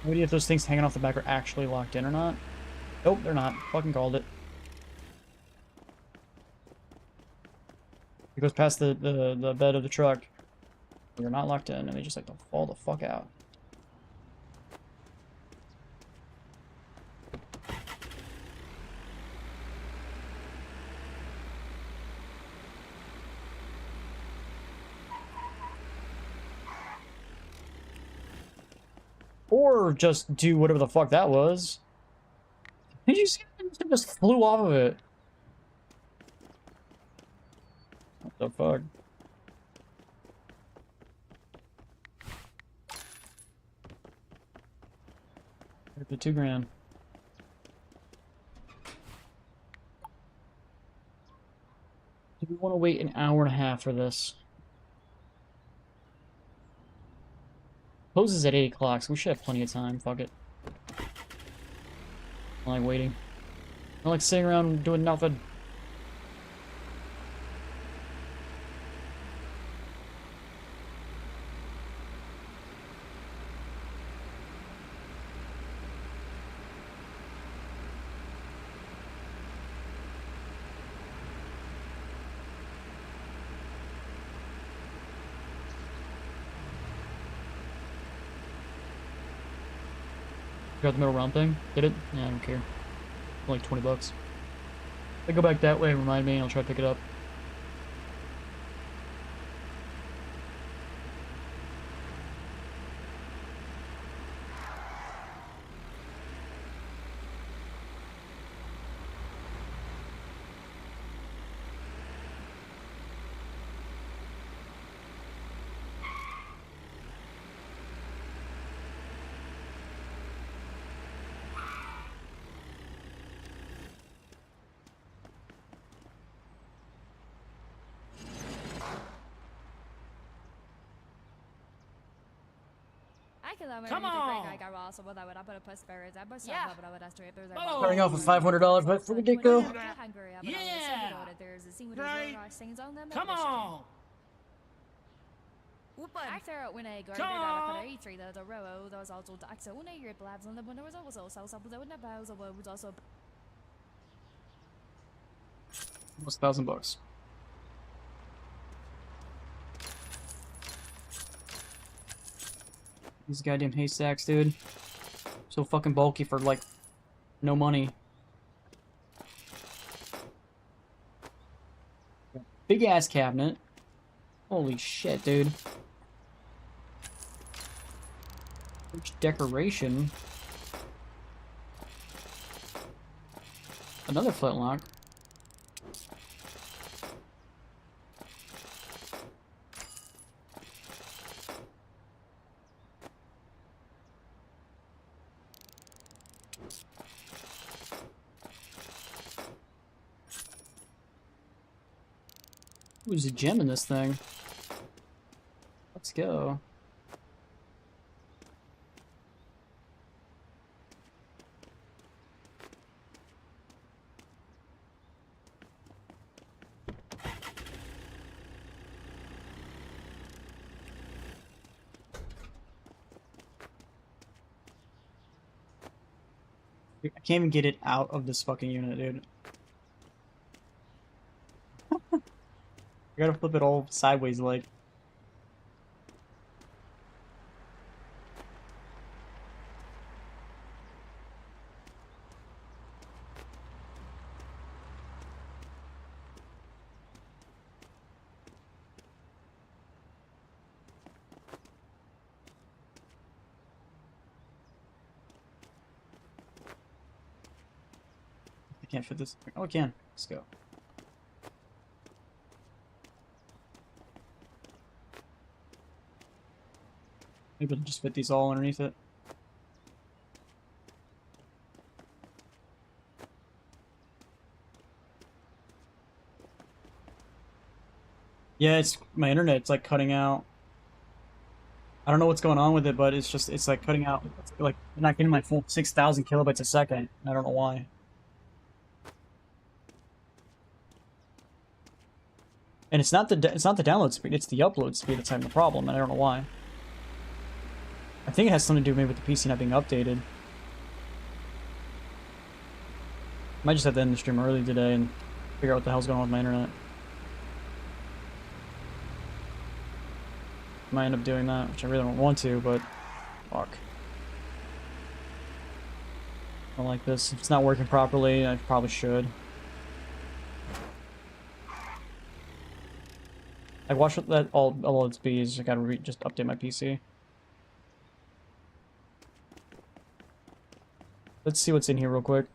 S1: No idea if those things hanging off the back are actually locked in or not. Nope, they're not. Fucking called it. It goes past the bed of the truck. They're not locked in, and they just like to fall the fuck out. Or just do whatever the fuck that was. Did you see that? It just flew off of it. What the fuck? The $2,000. Do we want to wait an hour and a half for this? Closes at 8 o'clock, so we should have plenty of time. Fuck it. I like waiting. I like sitting around doing nothing. Got the middle round thing? Did it? Yeah, I don't care. Like 20 bucks. If I go back that way, remind me, and I'll try to pick it up.
S6: Come on!
S1: Starting off with $500 but for the get-go.
S6: Yeah! Come on!
S2: Actor when I go to
S6: Come on!
S2: the E3 the row those also the actor when I hear blabs on the window was also some of the bows of was also
S1: Almost $1,000. These goddamn haystacks, dude. So fucking bulky for, like, no money. Big ass cabinet. Holy shit, dude. Rich decoration. Another flintlock. Ooh, there's a gem in this thing. Let's go. I can't even get it out of this fucking unit, dude. I gotta flip it all sideways, like. I can't fit this. Oh, I can. Let's go. Maybe it'll just fit these all underneath it. Yeah, it's my internet. It's like cutting out. I don't know what's going on with it, but it's like cutting out. It's like not getting my full 6,000 kilobytes a second. I don't know why. And it's not the download speed. It's the upload speed that's having the problem, and I don't know why. I think it has something to do maybe with the PC not being updated. Might just have to end the stream early today and figure out what the hell's going on with my internet. Might end up doing that, which I really don't want to, but fuck. I don't like this. If it's not working properly, I probably should. I watched that all its bees. I gotta just update my PC. Let's see what's in here real quick.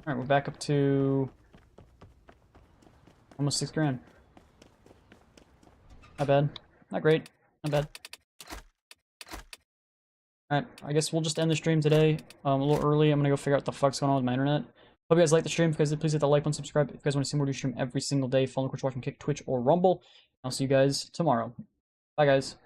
S1: Alright, we're back up to almost 6 grand. Not bad. Not great. Not bad. Alright, I guess we'll just end the stream today a little early. I'm gonna go figure out what the fuck's going on with my internet. Hope you guys like the stream. If you guys did, please hit the like button, subscribe. If you guys want to see more, do stream every single day. Follow me, watch on Kick, Twitch, or Rumble. I'll see you guys tomorrow. Bye, guys.